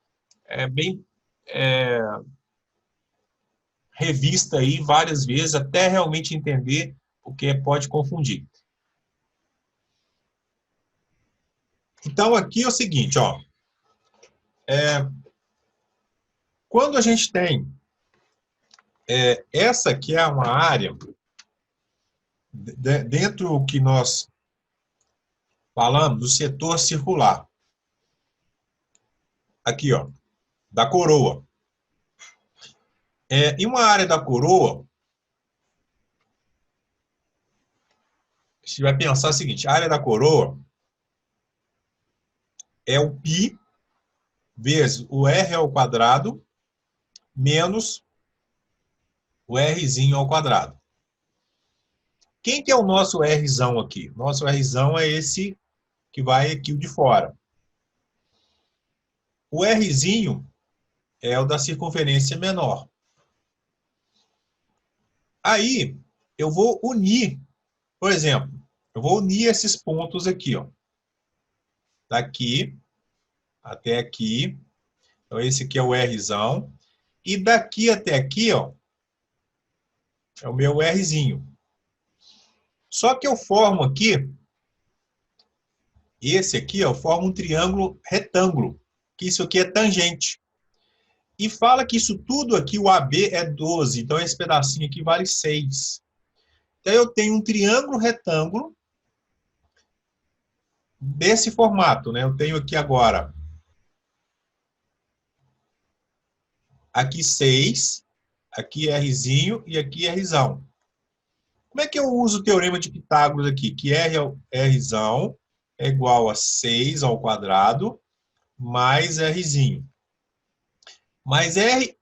revista aí várias vezes, até realmente entender, porque pode confundir. Então, aqui é o seguinte, ó. Quando a gente tem essa aqui é uma área dentro do que nós falamos do setor circular. Aqui, ó, da coroa. Em uma área da coroa, a gente vai pensar o seguinte, a área da coroa é o π vezes o r ao quadrado menos o rzinho ao quadrado. Quem que é o nosso rzão aqui? Nosso rzão é esse que vai aqui o de fora. O rzinho é o da circunferência menor. Aí, eu vou unir, por exemplo, eu vou unir esses pontos aqui, ó. Daqui até aqui. Então, esse aqui é o Rzão. E daqui até aqui, ó, é o meu Rzinho. Só que eu formo aqui, esse aqui, ó, eu formo um triângulo retângulo, que isso aqui é tangente. E fala que isso tudo aqui, o AB é 12, então esse pedacinho aqui vale 6. Então eu tenho um triângulo retângulo desse formato, né? Eu tenho aqui agora, aqui 6, aqui Rzinho e aqui Rzão. Como é que eu uso o teorema de Pitágoras aqui? Que Rzão é igual a 6 ao quadrado mais Rzinho. Mas R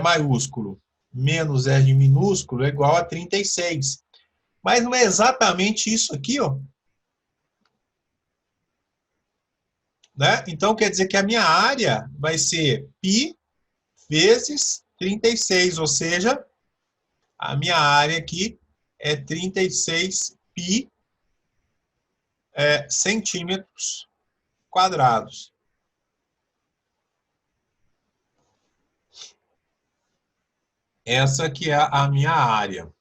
maiúsculo menos R minúsculo é igual a 36. Mas não é exatamente isso aqui, ó. Né? Então, quer dizer que a minha área vai ser π vezes 36, ou seja, a minha área aqui é 36 π centímetros quadrados. Essa aqui é a minha área.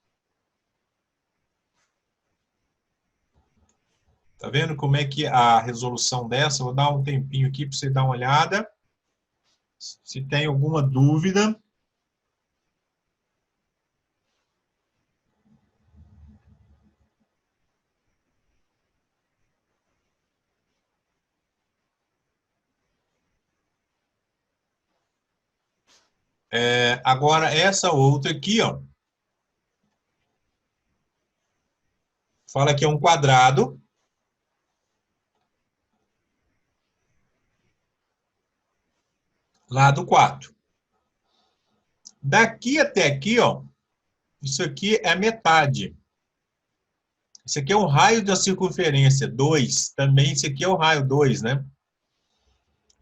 Tá vendo como é que a resolução dessa? Vou dar um tempinho aqui para você dar uma olhada. Se tem alguma dúvida. Agora, essa outra aqui, ó. Fala que é um quadrado. Lado 4. Daqui até aqui, ó. Isso aqui é metade. Isso aqui é um raio da circunferência, 2. Também isso aqui é o raio 2, né?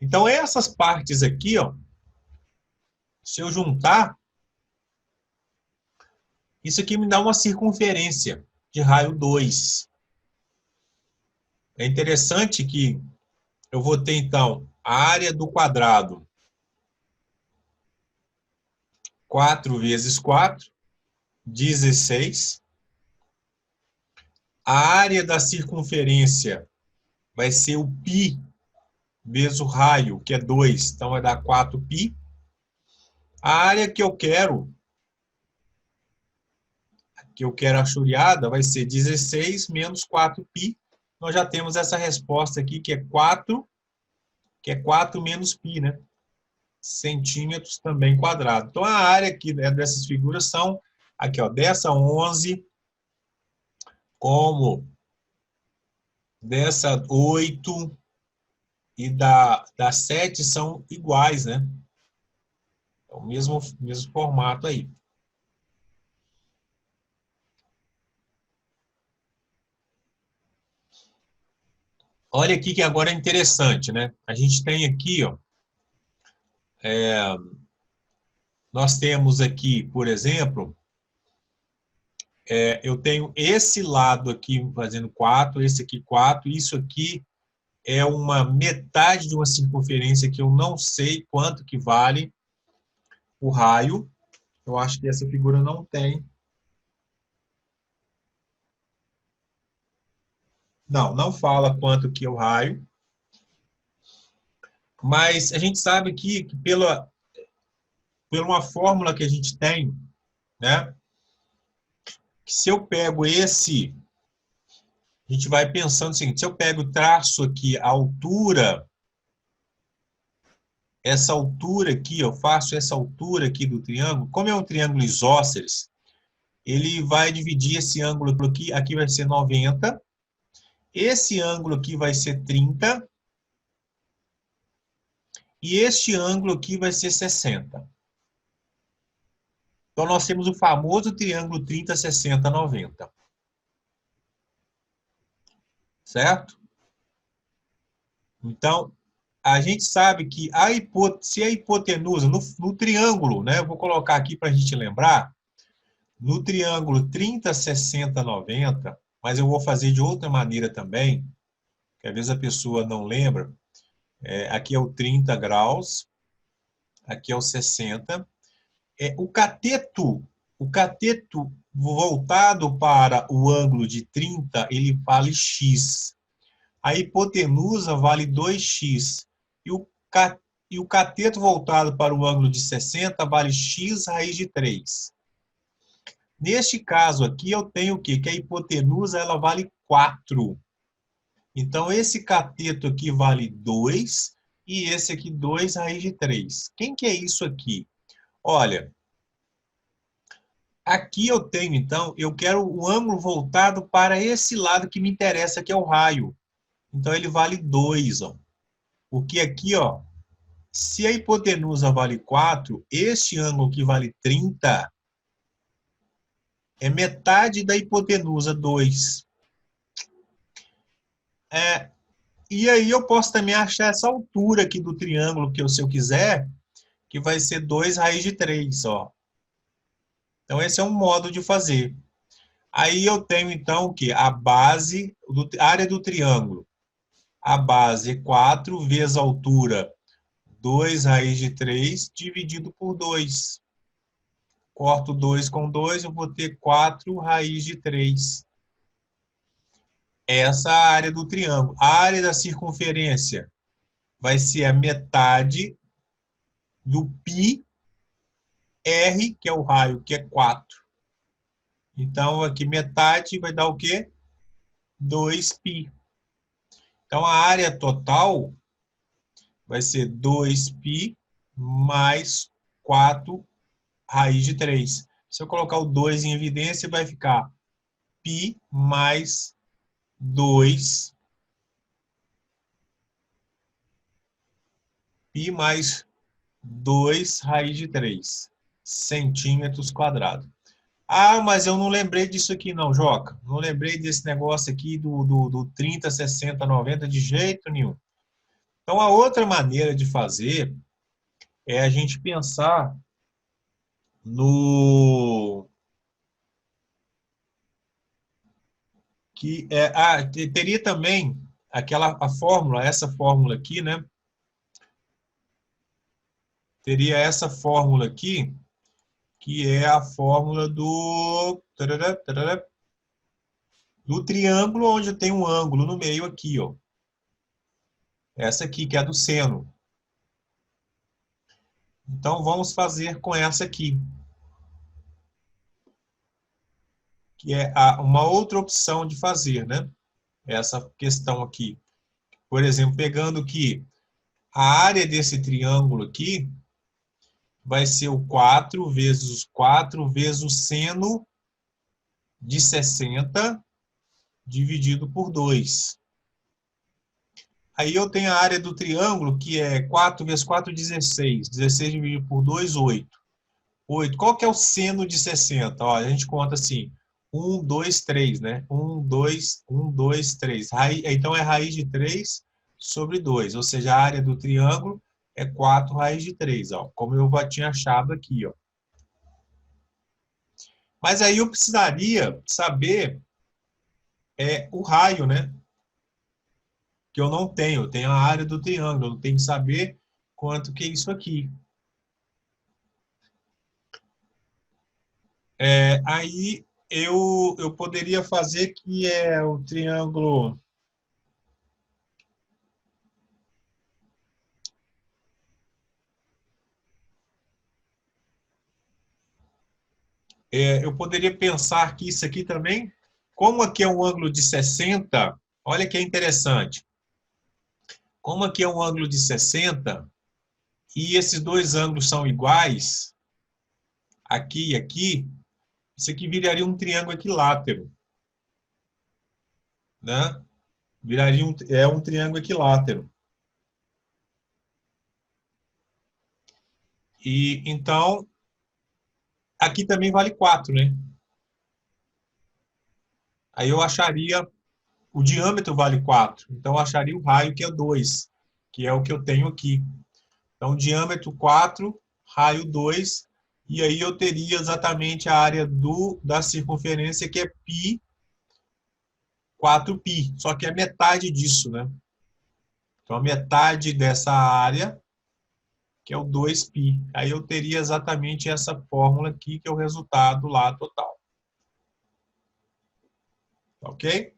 Então, essas partes aqui, ó. Se eu juntar, isso aqui me dá uma circunferência de raio 2. É interessante que eu vou ter, então, a área do quadrado 4 vezes 4, 16. A área da circunferência vai ser o π vezes o raio, que é 2, então vai dar 4π. A área que eu quero achuriada, vai ser 16 menos 4π. Nós já temos essa resposta aqui, que é 4 menos π, né? Centímetros também quadrado. Então, a área aqui, né, dessas figuras são, aqui, ó, dessa 11, como dessa 8 e da 7 são iguais, né? É o mesmo formato aí. Olha aqui que agora é interessante, né? A gente tem aqui, ó, nós temos aqui, por exemplo, eu tenho esse lado aqui fazendo 4, esse aqui 4, isso aqui é uma metade de uma circunferência que eu não sei quanto que vale o raio. Eu acho que essa figura não tem. Não, não fala quanto que é o raio. Mas a gente sabe aqui que pela uma fórmula que a gente tem, né? Que se eu pego esse, a gente vai pensando o seguinte, se eu pego o traço aqui, a altura, essa altura aqui, eu faço essa altura aqui do triângulo, como é um triângulo isósceles, ele vai dividir esse ângulo aqui vai ser 90, esse ângulo aqui vai ser 30, e este ângulo aqui vai ser 60. Então, nós temos o famoso triângulo 30, 60, 90. Certo? Então, a gente sabe que se a hipotenusa, no triângulo, né, eu vou colocar aqui para a gente lembrar, no triângulo 30, 60, 90, mas eu vou fazer de outra maneira também, que às vezes a pessoa não lembra, aqui é o 30 graus, aqui é o 60. O cateto voltado para o ângulo de 30, ele vale x. A hipotenusa vale 2x. E o cateto voltado para o ângulo de 60 vale x raiz de 3. Neste caso aqui, eu tenho o quê? Que a hipotenusa ela vale 4. Então, esse cateto aqui vale 2 e esse aqui 2 raiz de 3. Quem que é isso aqui? Olha, aqui eu tenho, então, eu quero o ângulo voltado para esse lado que me interessa, que é o raio. Então, ele vale 2, ó. Porque aqui, ó, se a hipotenusa vale 4, este ângulo que vale 30 é metade da hipotenusa 2. E aí eu posso também achar essa altura aqui do triângulo, que se eu quiser, que vai ser 2 raiz de 3, ó. Então, esse é um modo de fazer. Aí eu tenho, então, o quê? A área do triângulo. A base é 4 vezes a altura 2 raiz de 3 dividido por 2. Corto 2 com 2, eu vou ter 4 raiz de 3. Essa é a área do triângulo. A área da circunferência vai ser a metade do πr, que é o raio, que é 4. Então, aqui metade vai dar o quê? 2π. Então, a área total vai ser 2π mais 4 raiz de 3. Se eu colocar o 2 em evidência, vai ficar π mais 2, π mais 2 raiz de 3 centímetros quadrados. Ah, mas eu não lembrei disso aqui não, Joca. Não lembrei desse negócio aqui do 30, 60, 90 de jeito nenhum. Então, a outra maneira de fazer é a gente pensar no... teria também a fórmula, essa fórmula aqui, né? Teria essa fórmula aqui, que é a fórmula do triângulo, onde tem um ângulo no meio aqui, ó. Essa aqui, que é a do seno. Então, vamos fazer com essa aqui, que é uma outra opção de fazer, né? Essa questão aqui. Por exemplo, pegando que a área desse triângulo aqui vai ser o 4 vezes o seno de 60 dividido por 2. Aí eu tenho a área do triângulo, que é 4 vezes 4, 16. 16 dividido por 2, 8. 8. Qual que é o seno de 60? Ó, a gente conta assim, 1, 2, 3, né? 1, 2, 3. Então, é raiz de 3 sobre 2. Ou seja, a área do triângulo é 4 raiz de 3, ó, como eu já tinha achado aqui, ó. Mas aí eu precisaria saber o raio, né? que eu não tenho. Eu tenho a área do triângulo. Eu tenho que saber quanto que é isso aqui. Aí eu poderia fazer que é o triângulo... eu poderia pensar que isso aqui também, como aqui é um ângulo de 60, olha que é interessante. Como aqui é um ângulo de 60, e esses dois ângulos são iguais, aqui e aqui, isso aqui viraria um triângulo equilátero, né? Viraria um triângulo equilátero. E então, aqui também vale 4, né? Aí eu acharia, o diâmetro vale 4, então eu acharia o raio que é 2, que é o que eu tenho aqui. Então, diâmetro 4, raio 2, e aí eu teria exatamente a área da circunferência, que é π, 4π, só que é metade disso, né? Então, a metade dessa área, que é o 2π. Aí eu teria exatamente essa fórmula aqui, que é o resultado lá total. Ok?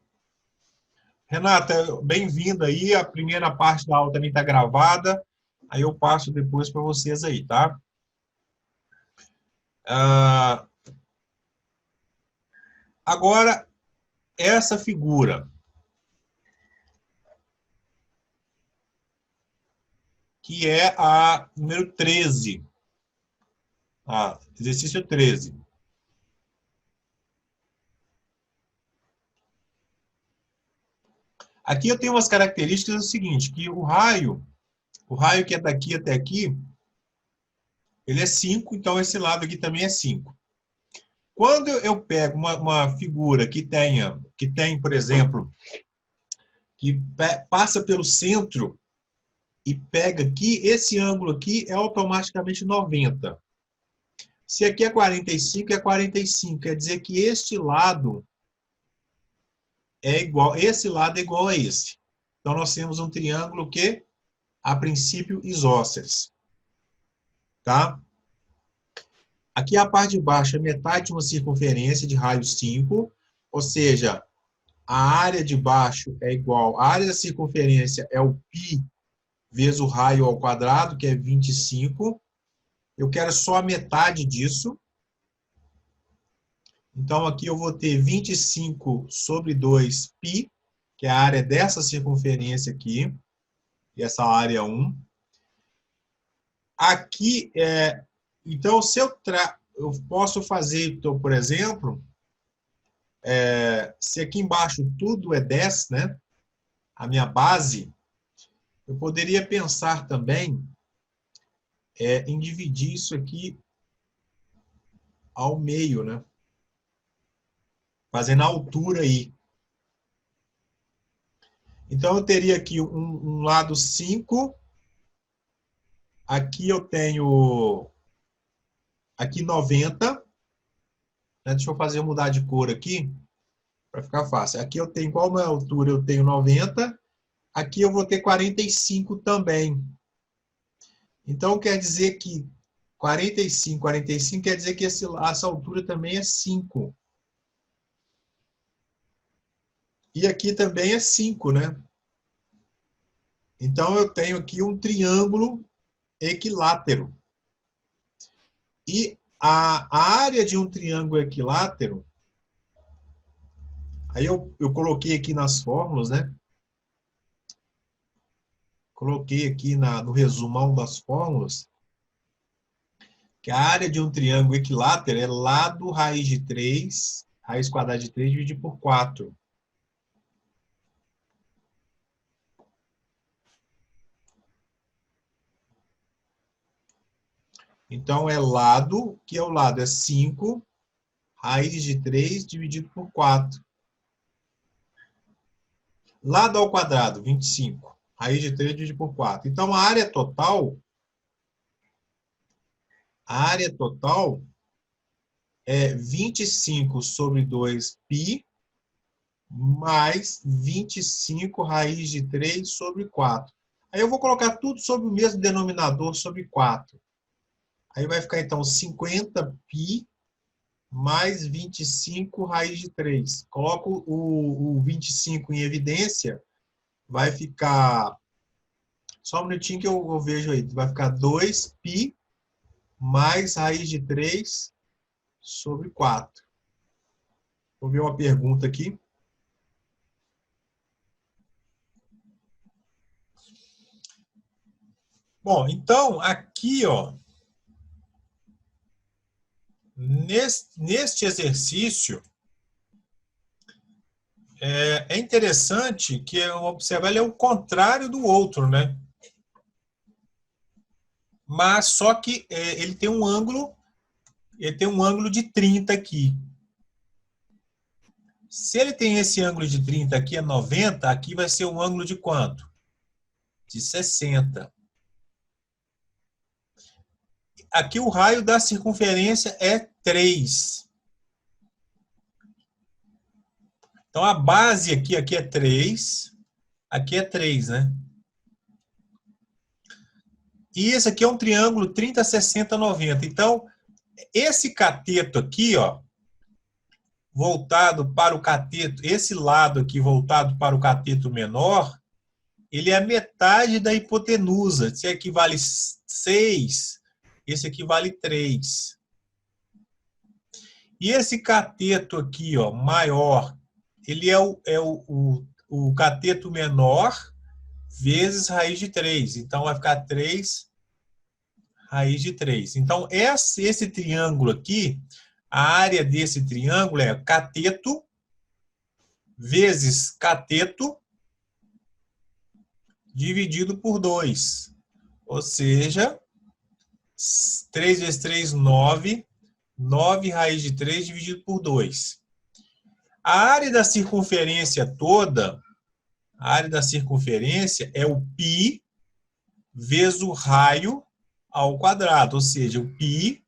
Renata, bem-vinda aí. A primeira parte da aula também está gravada. Aí eu passo depois para vocês aí, tá? Agora, essa figura, que é a número 13. Exercício 13. Aqui eu tenho umas características, é o seguinte, que o raio que é daqui até aqui, ele é 5, então esse lado aqui também é 5. Quando eu pego uma figura que tem, por exemplo, que passa pelo centro e pega aqui, esse ângulo aqui é automaticamente 90. Se aqui é 45, é 45. Quer dizer que este lado é igual, esse lado é igual a esse. Então, nós temos um triângulo que, a princípio, isósceles. Tá? Aqui a parte de baixo é metade de uma circunferência de raio 5, ou seja, a área de baixo é igual, a área da circunferência é o π vezes o raio ao quadrado, que é 25. Eu quero só a metade disso. Então, aqui eu vou ter 25 sobre 2π, que é a área dessa circunferência aqui, e essa área 1. Aqui, então, se eu posso fazer, então, por exemplo, se aqui embaixo tudo é 10, né? A minha base, eu poderia pensar também em dividir isso aqui ao meio, né? Fazendo a altura aí. Então, eu teria aqui um lado 5. Aqui eu tenho aqui 90. Né? Deixa eu mudar de cor aqui, para ficar fácil. Aqui eu tenho, qual é a altura? Eu tenho 90. Aqui eu vou ter 45 também. Então, quer dizer que 45 quer dizer que essa altura também é 5. E aqui também é 5, né? Então, eu tenho aqui um triângulo equilátero. E a área de um triângulo equilátero, aí eu coloquei aqui nas fórmulas, né? Coloquei aqui no resumão das fórmulas, que a área de um triângulo equilátero é lado raiz de 3, raiz quadrada de 3 dividido por 4. Então, é lado, que é o lado, é 5, raiz de 3 dividido por 4. Lado ao quadrado, 25. Raiz de 3 dividido por 4. Então, a área total é 25 sobre 2π mais 25 raiz de 3 sobre 4. Aí eu vou colocar tudo sobre o mesmo denominador, sobre 4. Aí vai ficar, então, 50π mais 25 raiz de 3. Coloco o 25 em evidência, vai ficar... Só um minutinho que eu vejo aí. Vai ficar 2π mais raiz de 3 sobre 4. Vou ver uma pergunta aqui. Bom, então, aqui, ó, neste exercício, é interessante que observar ele é o contrário do outro, né? Mas só que ele tem um ângulo de 30 aqui. Se ele tem esse ângulo de 30 aqui, é 90, aqui vai ser um ângulo de quanto? De 60. Aqui o raio da circunferência é 3. Então a base aqui é 3. Aqui é 3, né? E esse aqui é um triângulo 30, 60, 90. Então, esse cateto aqui, ó, voltado para o cateto, esse lado aqui voltado para o cateto menor, ele é a metade da hipotenusa. Esse aqui vale 6, esse aqui vale 3. E esse cateto aqui, ó, maior, ele é o cateto menor vezes raiz de 3. Então, vai ficar 3 raiz de 3. Então, esse triângulo aqui, a área desse triângulo é cateto vezes cateto dividido por 2. Ou seja, 3 vezes 3, 9. 9 raiz de 3 dividido por 2. A área da circunferência toda, a área da circunferência é o π vezes o raio ao quadrado. Ou seja, o π,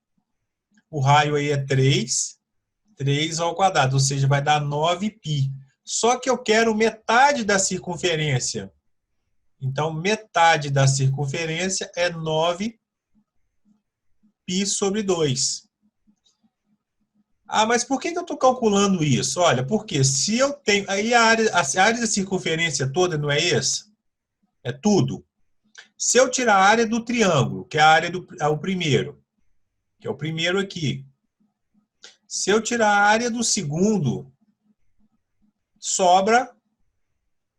o raio aí é 3 ao quadrado. Ou seja, vai dar 9π. Só que eu quero metade da circunferência. Então, metade da circunferência é 9π sobre 2. Ah, mas por que eu estou calculando isso? Olha, porque se eu tenho... Aí a área da circunferência toda não é essa? É tudo. Se eu tirar a área do triângulo, que é a área o primeiro, que é o primeiro aqui. Se eu tirar a área do segundo, sobra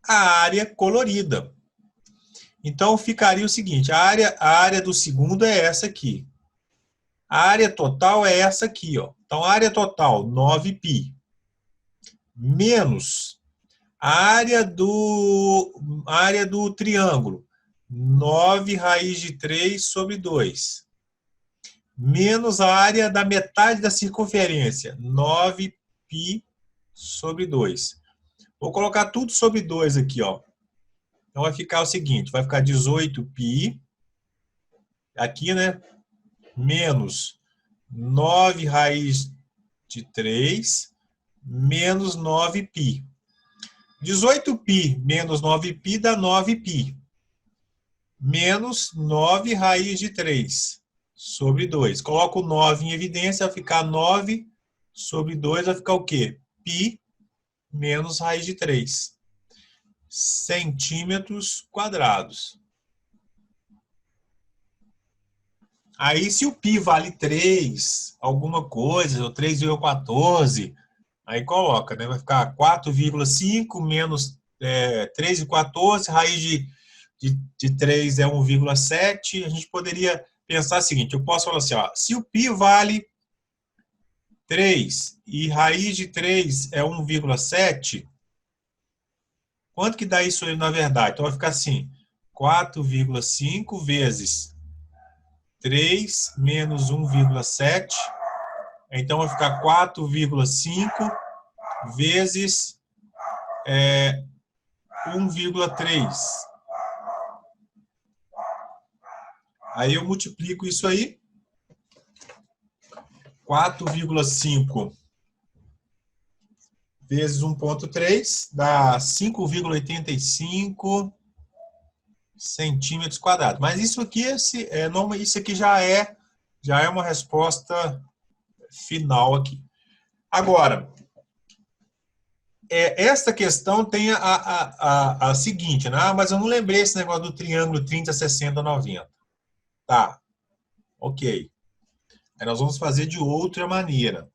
a área colorida. Então, ficaria o seguinte, a área do segundo é essa aqui. A área total é essa aqui, ó. Então, a área total, 9π, menos a área do triângulo, 9 raiz de 3 sobre 2, menos a área da metade da circunferência, 9π sobre 2. Vou colocar tudo sobre 2 aqui, ó. Então, vai ficar o seguinte, vai ficar 18π, aqui, né? Menos 9 raiz de 3, menos 9π. 18π menos 9π dá 9π. Menos 9 raiz de 3 sobre 2. Coloco o 9 em evidência, vai ficar 9 sobre 2, vai ficar o quê? Π menos raiz de 3. Centímetros quadrados. Aí, se o π vale 3, alguma coisa, ou 3,14, aí coloca, né? Vai ficar 4,5 menos 3,14, raiz de 3 é 1,7. A gente poderia pensar o seguinte, eu posso falar assim, ó, se o π vale 3 e raiz de 3 é 1,7, quanto que dá isso aí na verdade? Então vai ficar assim, 4,5 vezes 3 menos 1,7, então vai ficar 4,5 vezes 1,3. Aí eu multiplico isso aí, 4,5 vezes 1,3 dá 5,85 centímetros quadrados. Mas isso aqui, isso aqui já é uma resposta final aqui. Agora, esta questão tem a seguinte, né? Mas eu não lembrei esse negócio do triângulo 30, 60, 90. Tá, ok. Aí nós vamos fazer de outra maneira.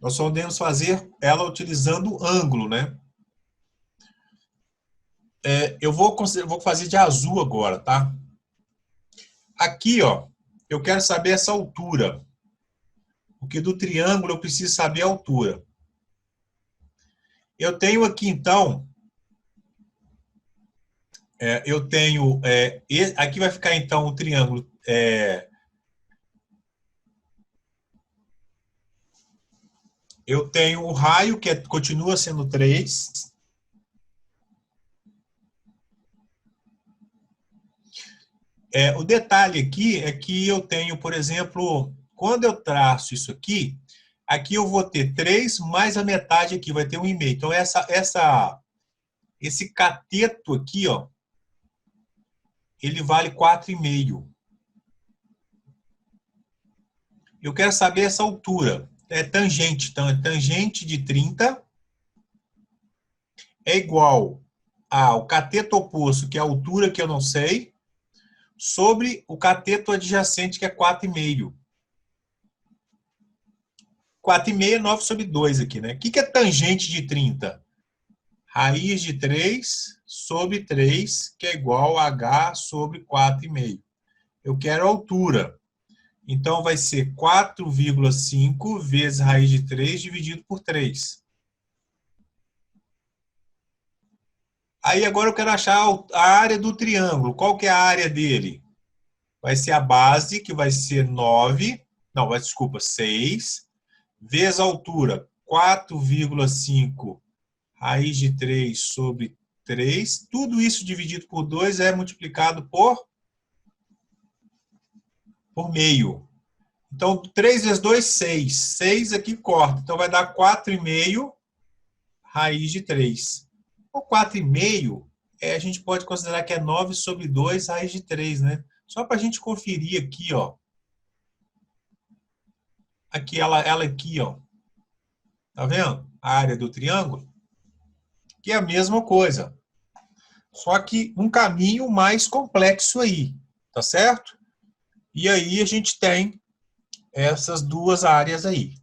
Nós só podemos fazer ela utilizando ângulo, né? Eu vou fazer de azul agora, tá? Aqui, ó, eu quero saber essa altura. Porque do triângulo eu preciso saber a altura. Eu tenho aqui, então, aqui vai ficar, então, o triângulo. Eu tenho o raio, que continua sendo 3. O detalhe aqui é que eu tenho, por exemplo, quando eu traço isso aqui, aqui eu vou ter 3 mais a metade aqui, vai ter 1,5. Então, esse cateto aqui, ó, ele vale 4,5. Eu quero saber essa altura. É tangente. Então, tangente de 30 é igual ao cateto oposto, que é a altura que eu não sei, sobre o cateto adjacente, que é 4,5. 4,5 é 9 sobre 2 aqui, né? O que é tangente de 30? Raiz de 3 sobre 3, que é igual a h sobre 4,5. Eu quero a altura. Então, vai ser 4,5 vezes raiz de 3 dividido por 3. Aí, agora eu quero achar a área do triângulo. Qual que é a área dele? Vai ser a base, que vai ser 9. Não, desculpa, 6. Vezes a altura, 4,5 raiz de 3 sobre 3. Tudo isso dividido por 2 é multiplicado por meio. Então, 3 vezes 2, 6. 6 aqui corta. Então, vai dar 4,5 raiz de 3. O 4,5, a gente pode considerar que é 9 sobre 2 raiz de 3, né? Só para a gente conferir aqui, ó. Aqui, ela aqui, ó. Tá vendo? A área do triângulo. Que é a mesma coisa. Só que um caminho mais complexo aí. Tá certo? E aí a gente tem essas duas áreas aí.